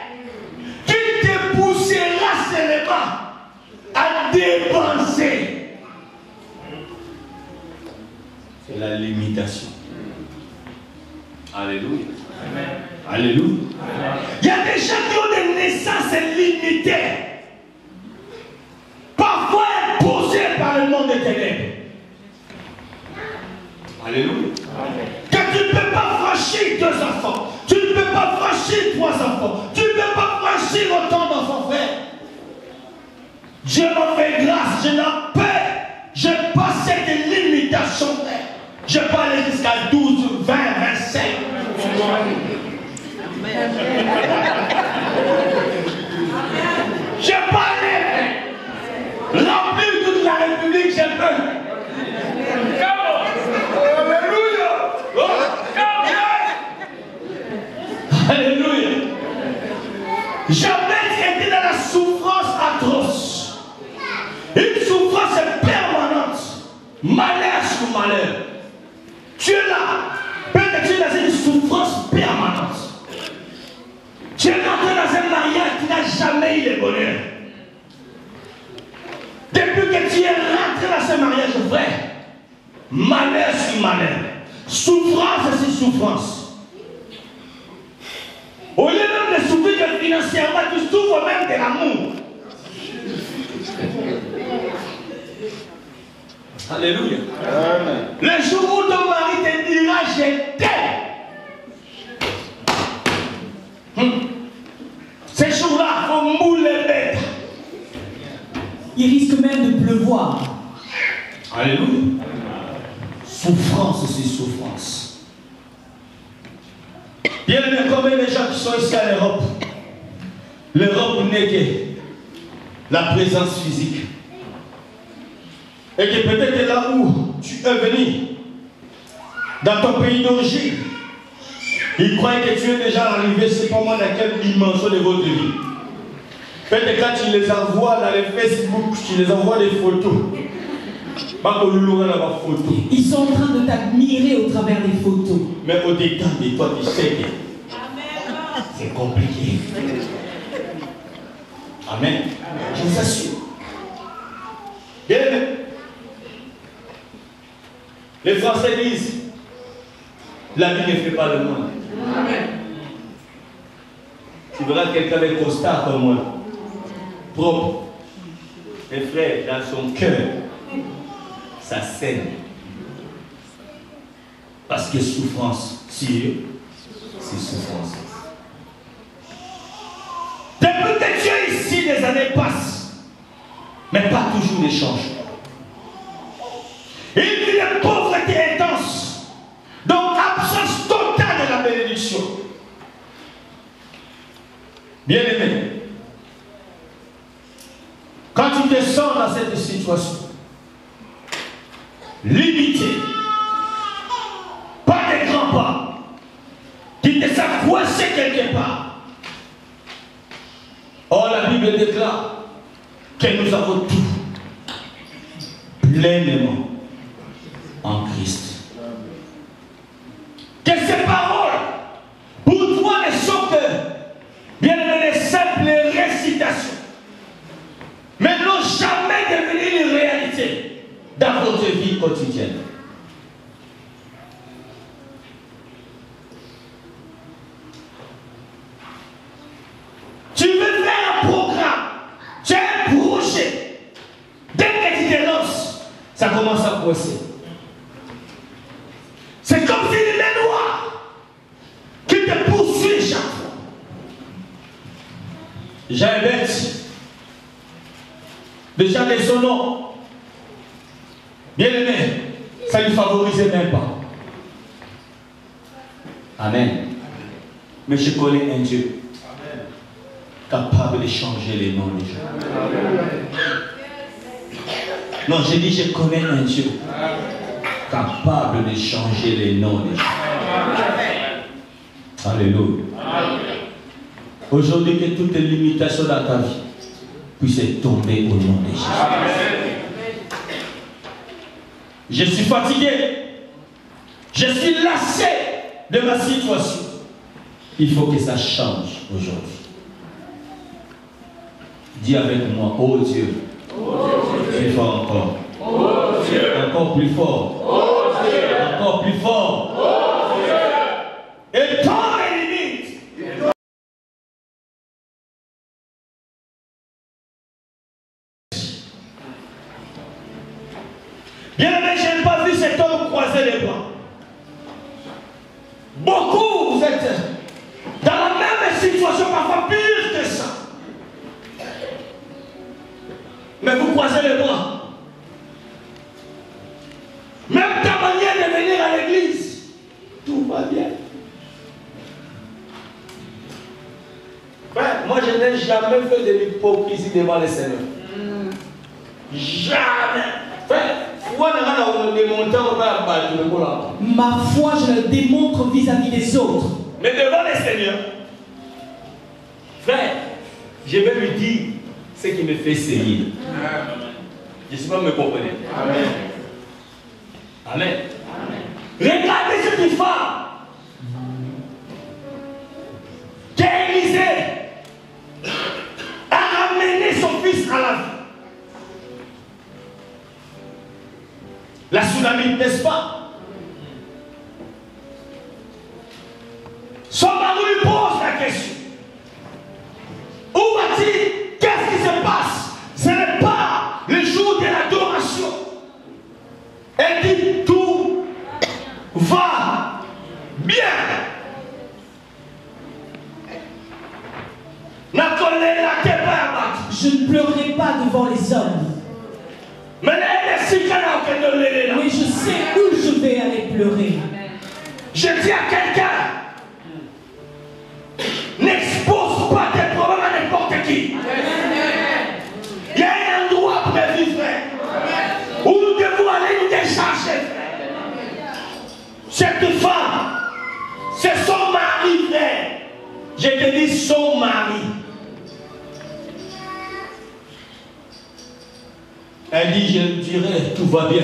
[SPEAKER 1] qui te poussera seulement à dépenser. C'est la limitation. Alléluia. Amen. Alléluia. Il y a des gens qui ont des naissances limitées. Parfois imposées par le monde des ténèbres. Alléluia. Que tu ne peux pas franchir 2 enfants. Tu ne peux pas franchir 3 enfants. Tu ne peux pas franchir autant d'enfants, frère. Dieu m'a fait grâce. Je n'ai pas. Je passais des limitations, frère. Je peux aller jusqu'à 12, 20, 25. Je peux aller remplir toute la République, je peux. Alléluia. Jamais été dans la souffrance atroce. Une souffrance permanente. Malheur sur malheur. Tu es là. Peut-être que tu es dans une souffrance permanente. Tu es rentré dans un mariage qui n'a jamais eu le bonheur. Depuis que tu es rentré dans ce mariage, frère, malheur sur malheur. Souffrance sur souffrance. Au lieu même de souffrir financièrement, tu souffres même de l'amour. Alléluia. Amen. Le jour où ton mari te dira je t'aime. Ces jours-là, on moule les bêtes.
[SPEAKER 2] Il risque même de pleuvoir.
[SPEAKER 1] Alléluia. Souffrance, c'est souffrance. Bien aimé, combien de gens qui sont ici à l'Europe? L'Europe n'est que la présence physique. Et que peut-être là où tu es venu, dans ton pays d'origine, ils croient que tu es déjà arrivé, c'est pas moi dans quelle dimension de votre vie. Peut-être quand tu les envoies dans les Facebook, tu les envoies des photos.
[SPEAKER 2] Ils sont en train de t'admirer au travers des photos.
[SPEAKER 1] Mais au détail de toi, tu sais que c'est compliqué. Amen. Je vous assure. Bien aimé. Les Français disent, la vie ne fait pas le monde. Amen. Tu verras quelqu'un avec costard comme moi, propre, mes frères, dans son cœur, ça saigne. Parce que souffrance, si c'est souffrance. Depuis que tu es ici, les années passent, mais pas toujours des changements. Il y a une pauvreté intense, donc absence totale de la bénédiction. Bien aimé, quand tu te sens dans cette situation, limité, pas de grands pas, coincé quelque part. Or, la Bible déclare que nous avons tout pleinement en Christ. Que ces paroles, pour toi, ne sont que, bien aimé, des simples récitations, mais n'ont jamais devenu une réalité dans votre vie quotidienne. Tu veux faire un programme, tu as un projet. Dès que tu te lances, ça commence à coincer. C'est comme si les noirs qui te poursuivent chaque fois. Jaébet, déjà de son nom, bien aimé, ça ne lui favorisait même pas. Amen. Mais je connais un Dieu capable de changer les noms des gens. Non, j'ai dit je connais un Dieu capable de changer les noms des gens. Alléluia. Aujourd'hui, que toutes les limitations dans ta vie puissent tomber au nom de Jésus. Je suis fatigué. Je suis lassé de ma situation. Il faut que ça change aujourd'hui. Dis avec moi, oh Dieu, plus fort encore. Oh Dieu. Encore plus fort. Oh Dieu. Encore plus fort. Oh Dieu. Et tant les limites. Bien aimé, je n'ai pas vu cet homme croiser les bras. Beaucoup, vous êtes dans la même situation, parfois pire que ça. Mais vous croisez les bras. Même ta manière de venir à l'église, tout va bien. Frère, moi je n'ai jamais fait de l'hypocrisie devant le Seigneur. Jamais. Frère,
[SPEAKER 2] ma foi, je le démontre vis-à-vis des autres.
[SPEAKER 1] Mais devant le Seigneur, frère, je vais lui dire ce qui me fait saigner. Je ne sais pas me comprendre. Amen. Amen. Regardez cette femme qui a Élisée a ramené son fils à la vie. La Sunamite, n'est-ce pas? Son mari lui pose la question. Où va-t-il? Qu'est-ce qui se passe? Ce n'est pas le jour de l'adoration. Elle dit tout va bien.
[SPEAKER 2] Je ne pleurerai pas devant les hommes.
[SPEAKER 1] Mais
[SPEAKER 2] je sais où je vais aller pleurer.
[SPEAKER 1] Je dis à quelqu'un, n'expose pas tes problèmes à n'importe qui. Il y a un endroit prévu, frère, où nous devons aller nous décharger, frère. Cette femme, c'est son mari, frère. Je te dis son mari. Elle dit, je dirais, tout va bien.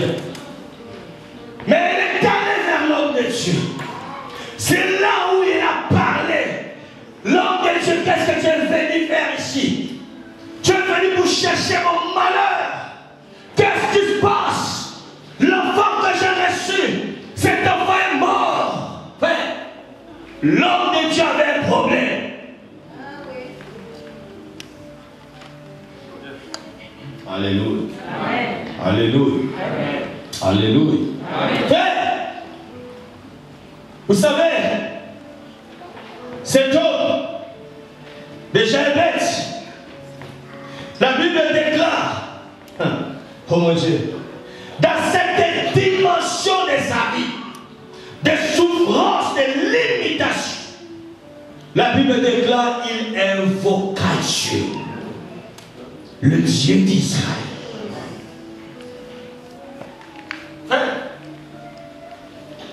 [SPEAKER 1] Mais elle est allée vers l'homme de Dieu. C'est là où il a parlé. L'homme de Dieu, qu'est-ce que tu es venu faire ici? Tu es venu pour chercher mon malheur. Qu'est-ce qui se passe? L'enfant que j'ai reçu, cet enfant est mort. L'homme de Dieu avait un problème. Alléluia. Amen. Alléluia. Amen. Alléluia. Amen. Vous savez, cet homme de Jaébet, la Bible déclare, oh mon Dieu, dans cette dimension de sa vie, de souffrance, de limitation, la Bible déclare qu'il invoqua Dieu, le Dieu d'Israël.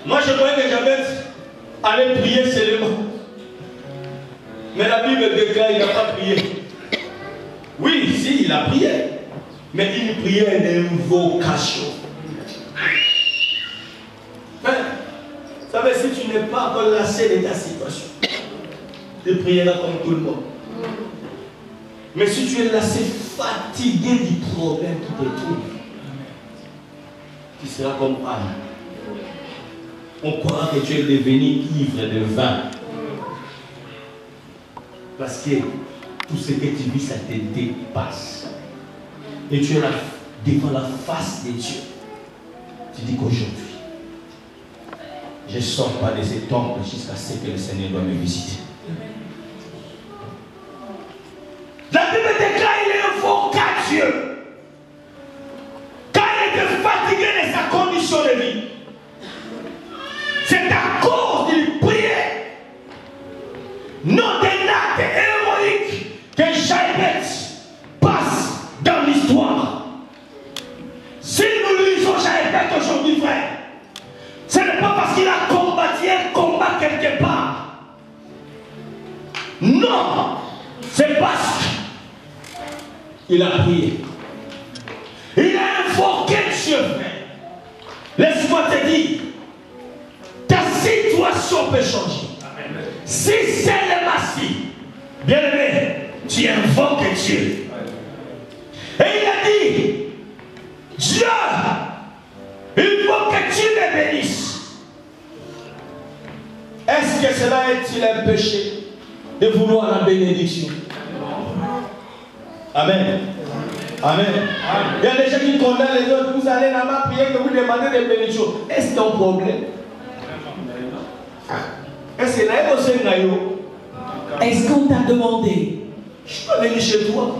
[SPEAKER 1] Moi je croyais que Jaébet allait prier seulement Mais la Bible déclare qu'il n'a pas prié. Oui, si, il a prié. Mais une prière d'invocation. Mais, vous savez, si tu n'es pas encore lassé de ta situation, tu prieras comme tout le monde. Mais si tu es lassé, fatigué du problème qui te trouve, tu seras comme Anne. On croira que tu es devenu ivre de vin. Parce que tout ce que tu vis, ça te dépasse. Et tu es là, devant la face de Dieu. Tu dis qu'aujourd'hui, je ne sors pas de cet temple jusqu'à ce que le Seigneur doit me visiter. La Bible déclare qu'il invoqua Dieu. Quand il était fatigué de sa condition de vie, c'est à cause d'une prière, non d'un acte héroïque, que Jaïbeth passe dans l'histoire. Si nous lisons Jaïbeth aujourd'hui, frère, ce n'est pas parce qu'il a combattu un combat quelque part. Non, c'est parce qu'il a prié. Il a invoqué Dieu. Laisse-moi te dire, ta situation peut changer. Si c'est le massif, bien aimé, tu invoques Dieu. Et il a dit, Dieu, il faut que tu me bénisses. Est-ce que cela est-il un péché de vouloir la bénédiction? Amen. Amen. Il y a des gens qui condamnent les autres. Vous allez là-bas prier que vous demandez des bénédictions. Est-ce qu'il y a un problème?
[SPEAKER 2] Est-ce qu'on t'a demandé?
[SPEAKER 1] Je suis pas venu chez toi.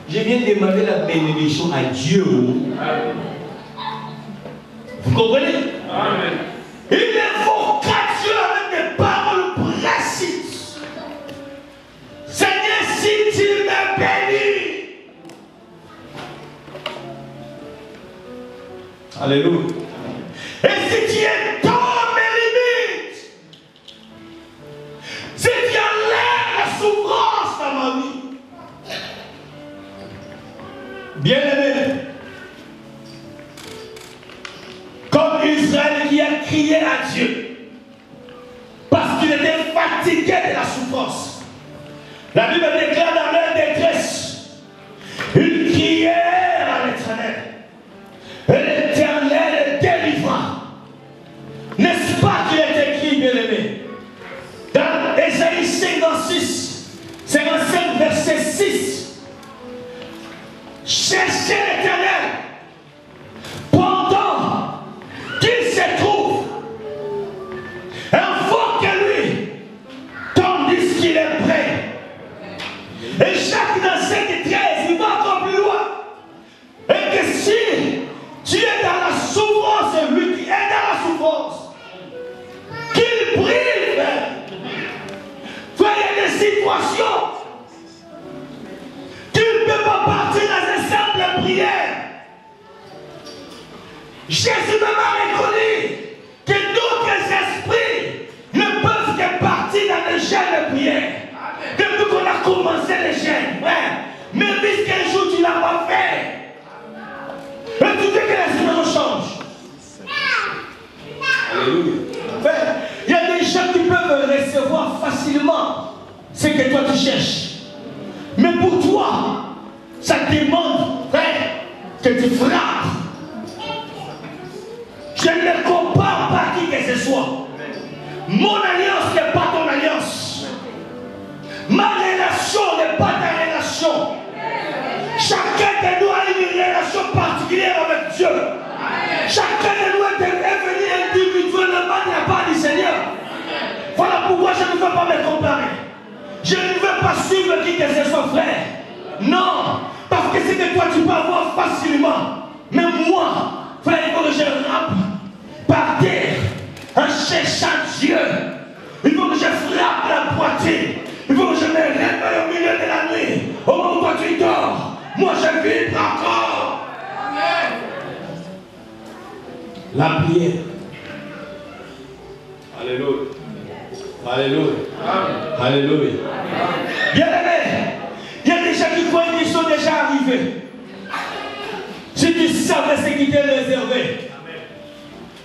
[SPEAKER 1] Je viens demander la bénédiction à Dieu. Vous comprenez? Amen. Il invoque Dieu avec des paroles précises. Seigneur, si tu me bénis. Alléluia. Et si tu es dans mes limites, si tu enlèves la souffrance dans ma vie, bien-aimé, comme Israël qui a crié à Dieu, parce qu'il était fatigué de la souffrance. La Bible déclare dans leur détresse, ils crièrent à l'Éternel. Et l'Éternel les délivra. N'est-ce pas qu'il est écrit, bien-aimé? Dans Ésaïe 56, 55, verset 6. Cherchez l'Éternel pendant qu'il se trouve. Invoque-lui tandis qu'il est prêt. Et Jacques dans 5:13, il va encore plus loin. Et que si tu es dans la souffrance, c'est lui qui est dans la souffrance. Qu'il prie, frère. Frère, il y a des situations. Tu ne peux pas partir dans une simple prière. Jésus même a reconnu que d'autres esprits ne peuvent que partir dans les chaînes de prière. Depuis qu'on a commencé les chaînes, frère. Mais puisqu'un jour tu ne l'as pas fait, et tu dis que la situation change. Alléluia. Il y a des gens qui peuvent recevoir facilement ce que toi tu cherches. Mais pour toi, ça demande, frère, que tu frappes. Je ne compare pas qui que ce soit. Mon alliance n'est pas ton alliance. Ma relation n'est pas ta relation. Chacun de nous a une relation particulière avec Dieu. Chacun de nous est venu individuellement de la part du Seigneur. Voilà pourquoi je ne veux pas me comparer. Je ne veux pas suivre qui que ce soit, frère. Non, parce que c'est que toi tu peux avoir facilement. Mais moi, frère, il faut que je rappe par terre en cherchant Dieu. Il faut que je frappe la poitrine. Il faut que je me réveille au milieu de la nuit. Au moment où toi tu dors, moi je vibre encore. Amen. La prière. Alléluia. Alléluia. Amen. Alléluia. Bien aimé, il y a des gens qui croient qu'ils sont déjà arrivés. Si tu savais ce qui t'est réservé,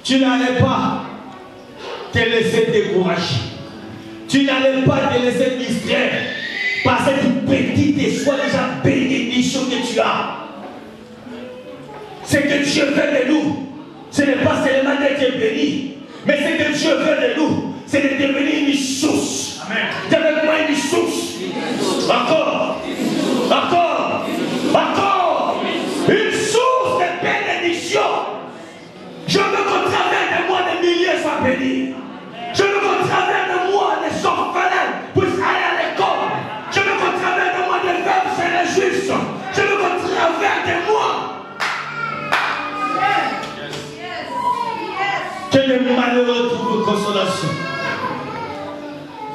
[SPEAKER 1] tu n'allais pas te laisser décourager. Tu n'allais pas te laisser distraire par cette petite et soi-disant bénédiction que tu as. Ce que Dieu veut de nous, ce n'est pas seulement d'être béni, mais ce que Dieu veut de nous, c'est de devenir une source. Devenez-moi une source. Encore. Encore. Encore. Une source de bénédiction. Je veux qu'au travers de moi, des milliers soient bénis. Je veux qu'au travers de moi, des orphelins puissent aller à l'école. Je veux qu'au travers de moi, des veuves se réjouissent. Je veux qu'au travers de moi, que les malheureux trouvent consolation.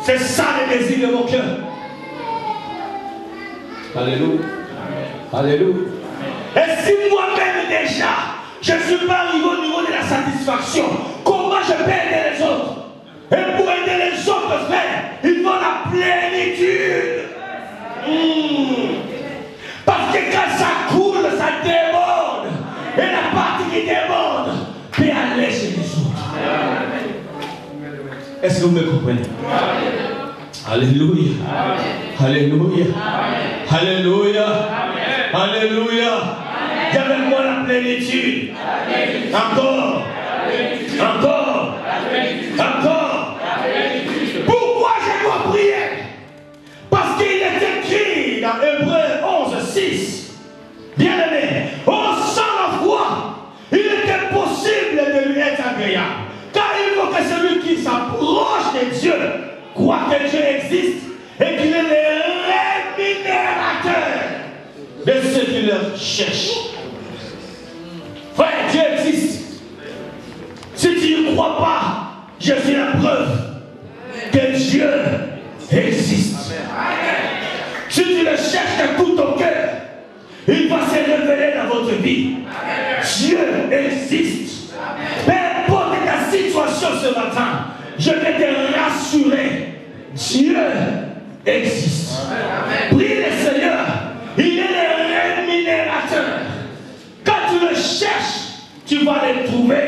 [SPEAKER 1] C'est ça le désir de mon cœur. Alléluia. Alléluia. Et si moi-même déjà, je ne suis pas arrivé au niveau de la satisfaction, comment je peux aider les autres? Et pour aider les autres frères, il faut la plénitude. Parce que quand ça coule, ça déborde. Et la partie qui déborde peut aller chez les autres. Est-ce que vous me comprenez? Alléluia. Alléluia. Alléluia. Alléluia. Il y a avec moi la plénitude. Encore. Encore. Encore. Pourquoi je dois prier? Parce qu'il est écrit dans Hébreux 11:6. Bien aimé, on sent la foi. Il est impossible de lui être agréable. Car il faut que celui qui s'approche de Dieu croit que Dieu existe et qu'il est le rémunérateur de ceux qui le cherchent. Frère, Dieu existe. Si tu ne crois pas, je suis la preuve que Dieu existe. Si tu le cherches de tout ton cœur, il va se révéler dans votre vie. Dieu existe. Peu importe ta situation ce matin, je vais te rassurer. Dieu existe. Prie le Seigneur. Il est le rémunérateur. Quand tu le cherches, tu vas le trouver.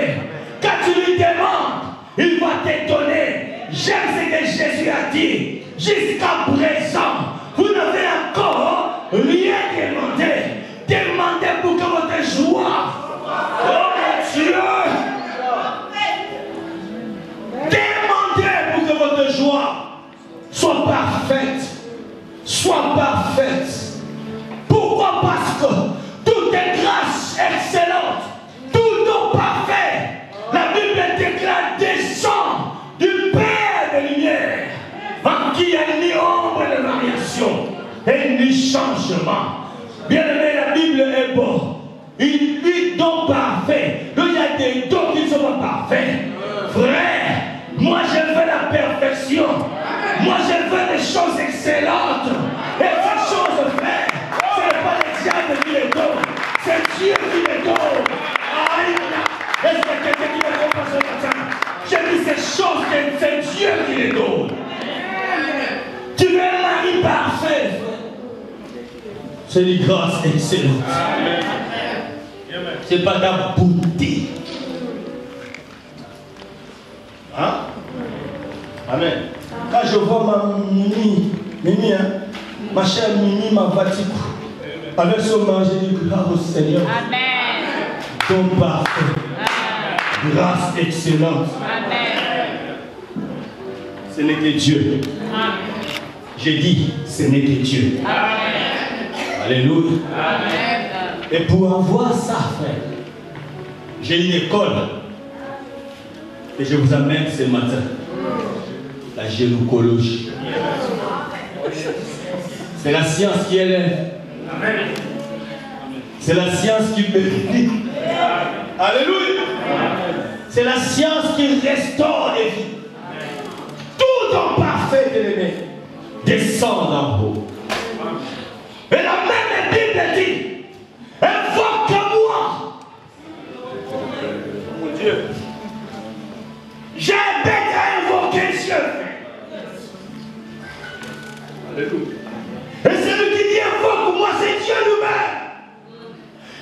[SPEAKER 1] Quand tu lui demandes, il va te donner. J'aime ce que Jésus a dit. Jusqu'à présent, vous n'avez encore rien demandé. Demandez pour que votre joie, oh mon Dieu, demandez pour que votre joie soit parfaite. Soit parfaite. Pourquoi? Parce que toute grâce excellente, tout don parfait, la Bible déclare descend du Père des Lumières, en qui il n'y a ni ombre de variation et ni changement. Bien aimé, la Bible est bonne. Il dit don parfait. Donc il y a des dons qui ne sont pas parfaits. Frère, moi je veux la perfection. Moi je veux des choses excellentes. Et ces choses, frère, ce n'est pas le diable qui les donne. C'est Dieu qui les donne. Est-ce que quelqu'un qui me comprend ce matin? Je dis ces choses que c'est Dieu qui les donne. Tu veux un mari parfait. C'est une grâce excellente. Ce n'est pas ta beauté. Hein? Amen. Quand je vois ma Mimi, hein, ma chère Mimi, ma Vatikou, avec son mari, je dis grâce au Seigneur. Amen. Don parfait. Grâce excellente. Amen. Ce n'est que Dieu. Amen. J'ai dit, ce n'est que Dieu. Amen. Alléluia. Amen. Et pour avoir ça, frère, j'ai une école. Et je vous amène ce matin. La gynécologie. C'est la science qui élève. C'est la science qui bénit. Alléluia. C'est la science qui restaure les vies. Tout en parfait élément descend d'en haut. Et la même Bible dit, invoque-moi. Mon Dieu. J'ai bête à invoquer Dieu. Et celui qui dit invoque moi, c'est Dieu lui-même.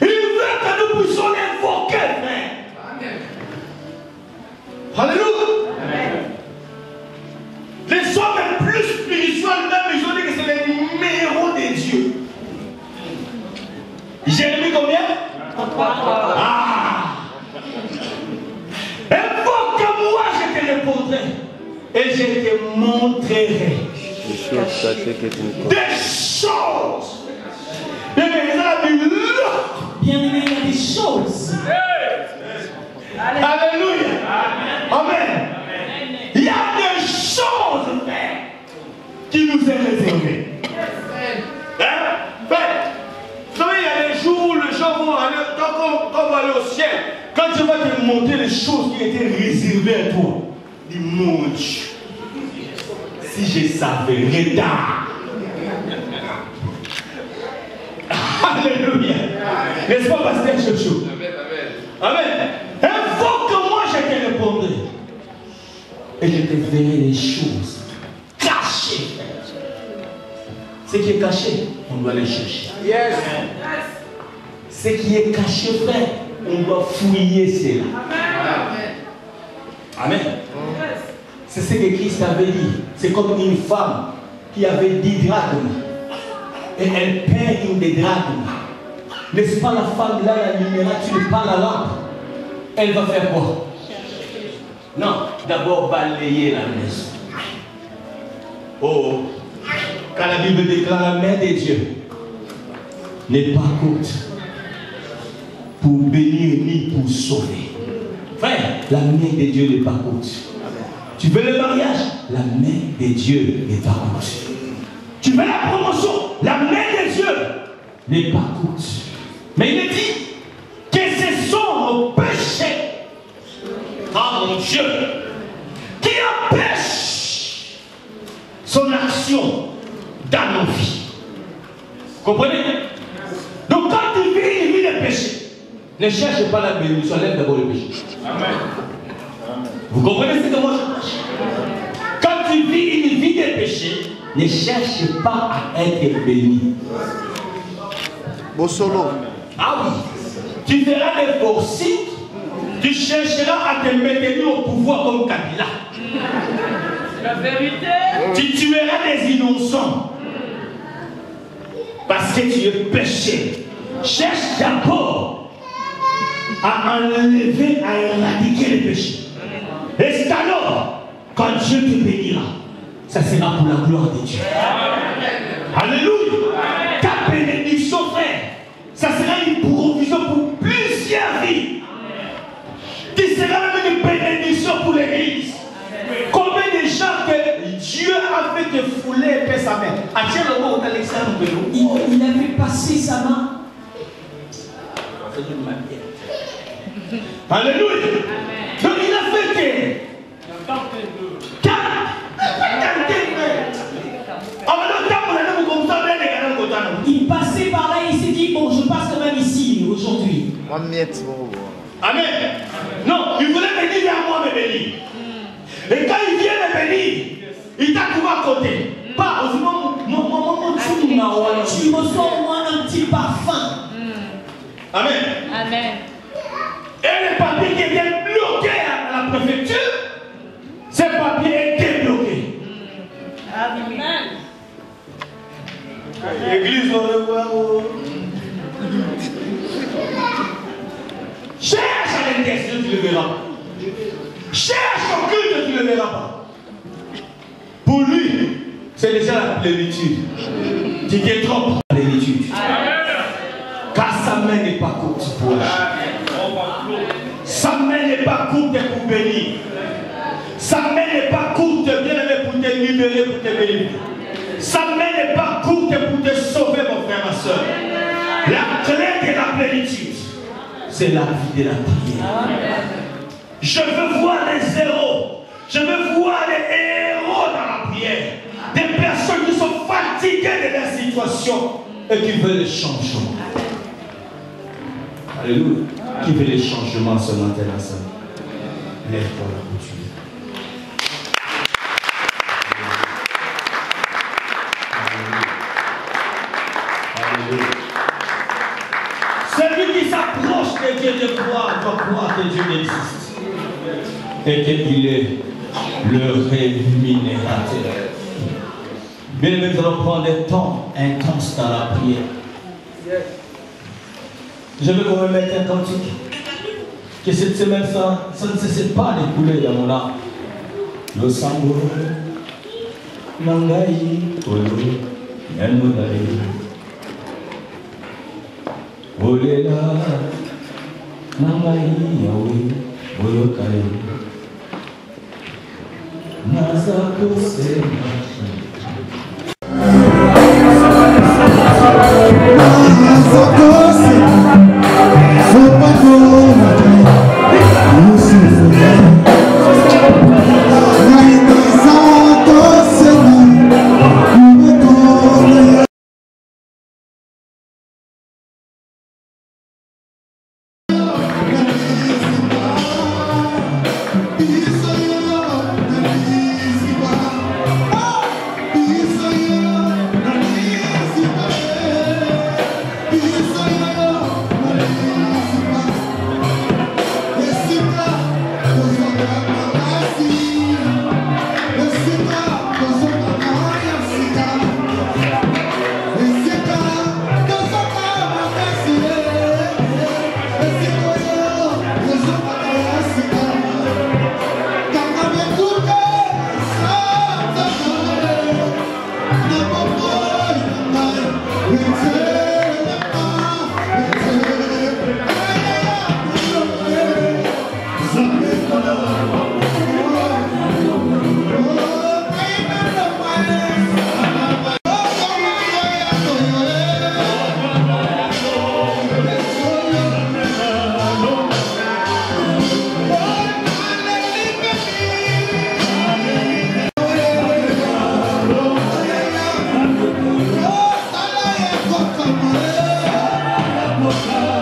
[SPEAKER 1] Il veut que nous puissions l'invoquer, frère. Alléluia. Les hommes les plus spirituels, même ils ont dit que c'est les numéros de Dieu. Jérémie combien? Ah! Invoque-moi, je te répondrai. Et je te montrerai des choses.
[SPEAKER 2] Bien-aimé, il y a des choses.
[SPEAKER 1] Alléluia. Amen. Il y a des choses, frère, qui nous est réservées. Vous savez, il y a des jours où les gens vont aller, quand on va aller au ciel, quand Dieu va te montrer les choses qui étaient réservées à toi, dis mon Dieu, si je savais, retard. Alléluia. N'est-ce pas, pasteur Chouchou? Amen. Invoque-moi, je te répondrai. Et je te verrai les choses cachées. Ce qui est caché, on doit les chercher. Yes. Ce qui est caché, frère, on doit fouiller cela. Amen. C'est ce que Christ avait dit. C'est comme une femme qui avait 10 drachmes. Et elle perd une des drachmes. N'est-ce pas la femme là, la lumière, tu ne pas la lampe? Elle va faire quoi? Non, d'abord balayer la maison. Oh, quand la Bible déclare la main de Dieu n'est pas courte pour bénir ni pour sauver. Frère, la main de Dieu n'est pas courte. Tu veux le mariage? La main de Dieu n'est pas courte. Tu veux la promotion? La main de Dieu n'est pas courte. Mais il dit que ce sont nos péchés, ah mon Dieu, qui empêchent son action dans nos vies. Comprenez? Donc quand tu vis une vie de péché, ne cherche pas la bénédiction, lève d'abord le péché. Amen. Vous comprenez ce que moi je cherche? Quand tu vis une vie de péché, ne cherche pas à être béni.
[SPEAKER 4] Beau solo.
[SPEAKER 1] Ah oui. Tu feras des forcides, tu chercheras à te maintenir au pouvoir comme Kabila.
[SPEAKER 2] La vérité.
[SPEAKER 1] Tu tueras des innocents. Parce que tu es péché. Cherche d'abord à enlever, à éradiquer le péché. Et c'est alors, quand Dieu te bénira, ça sera pour la gloire de Dieu. Alléluia. Ta bénédiction, frère, ça sera une provision pour plusieurs vies. Tu seras même une bénédiction pour l'église. Combien de gens que Dieu a fait te fouler et paix sa main?
[SPEAKER 2] Il a vu passer sa main.
[SPEAKER 1] Alléluia. Donc il a fait que
[SPEAKER 2] il passait par là et il s'est dit, bon, je passe quand même ici aujourd'hui.
[SPEAKER 1] Amen. Non, il voulait venir vers moi me bénir. Et quand il vient me bénir, il t'a trouvé à côté. Pas au moment tu reçois au moins un petit parfum. Amen.
[SPEAKER 2] Amen.
[SPEAKER 1] Et les papiers qui étaient bloqués à la préfecture, ces papiers étaient bloqués.
[SPEAKER 2] Amen.
[SPEAKER 1] L'église, on le voit. Cherche à l'intérieur, tu ne le verras pas. Cherche au culte, tu ne le verras pas. Pour lui, c'est déjà la plénitude. Tu te trompes la plénitude. Car sa main n'est pas courte pour agir. Sa main n'est pas courte pour bénir. Sa main n'est pas courte, bien aimé, pour te libérer, pour te bénir. Sa main n'est pas courte pour te sauver, mon frère, ma soeur. La clé de la plénitude, c'est la vie de la prière. Je veux voir les héros. Je veux voir les héros dans la prière. Des personnes qui sont fatiguées de leur situation et qui veulent le changement. Alléluia. Qui veut le changement ce matin là, ça? Lève-toi la bouche. Dieu te croit, doit croire que Dieu existe. Et qu'il est le rémunérateur. Bien aimé, nous allons prendre des temps intenses dans la prière. Je veux qu'on me mette un cantique. Que cette semaine, ça ne cesse pas d'écouler dans mon âme. Le sango, Nangaï, Tolo, Yanoudaï. Olela, Nangaï, Yaoui, Boyokaï. Nazako, c'est
[SPEAKER 5] Come on.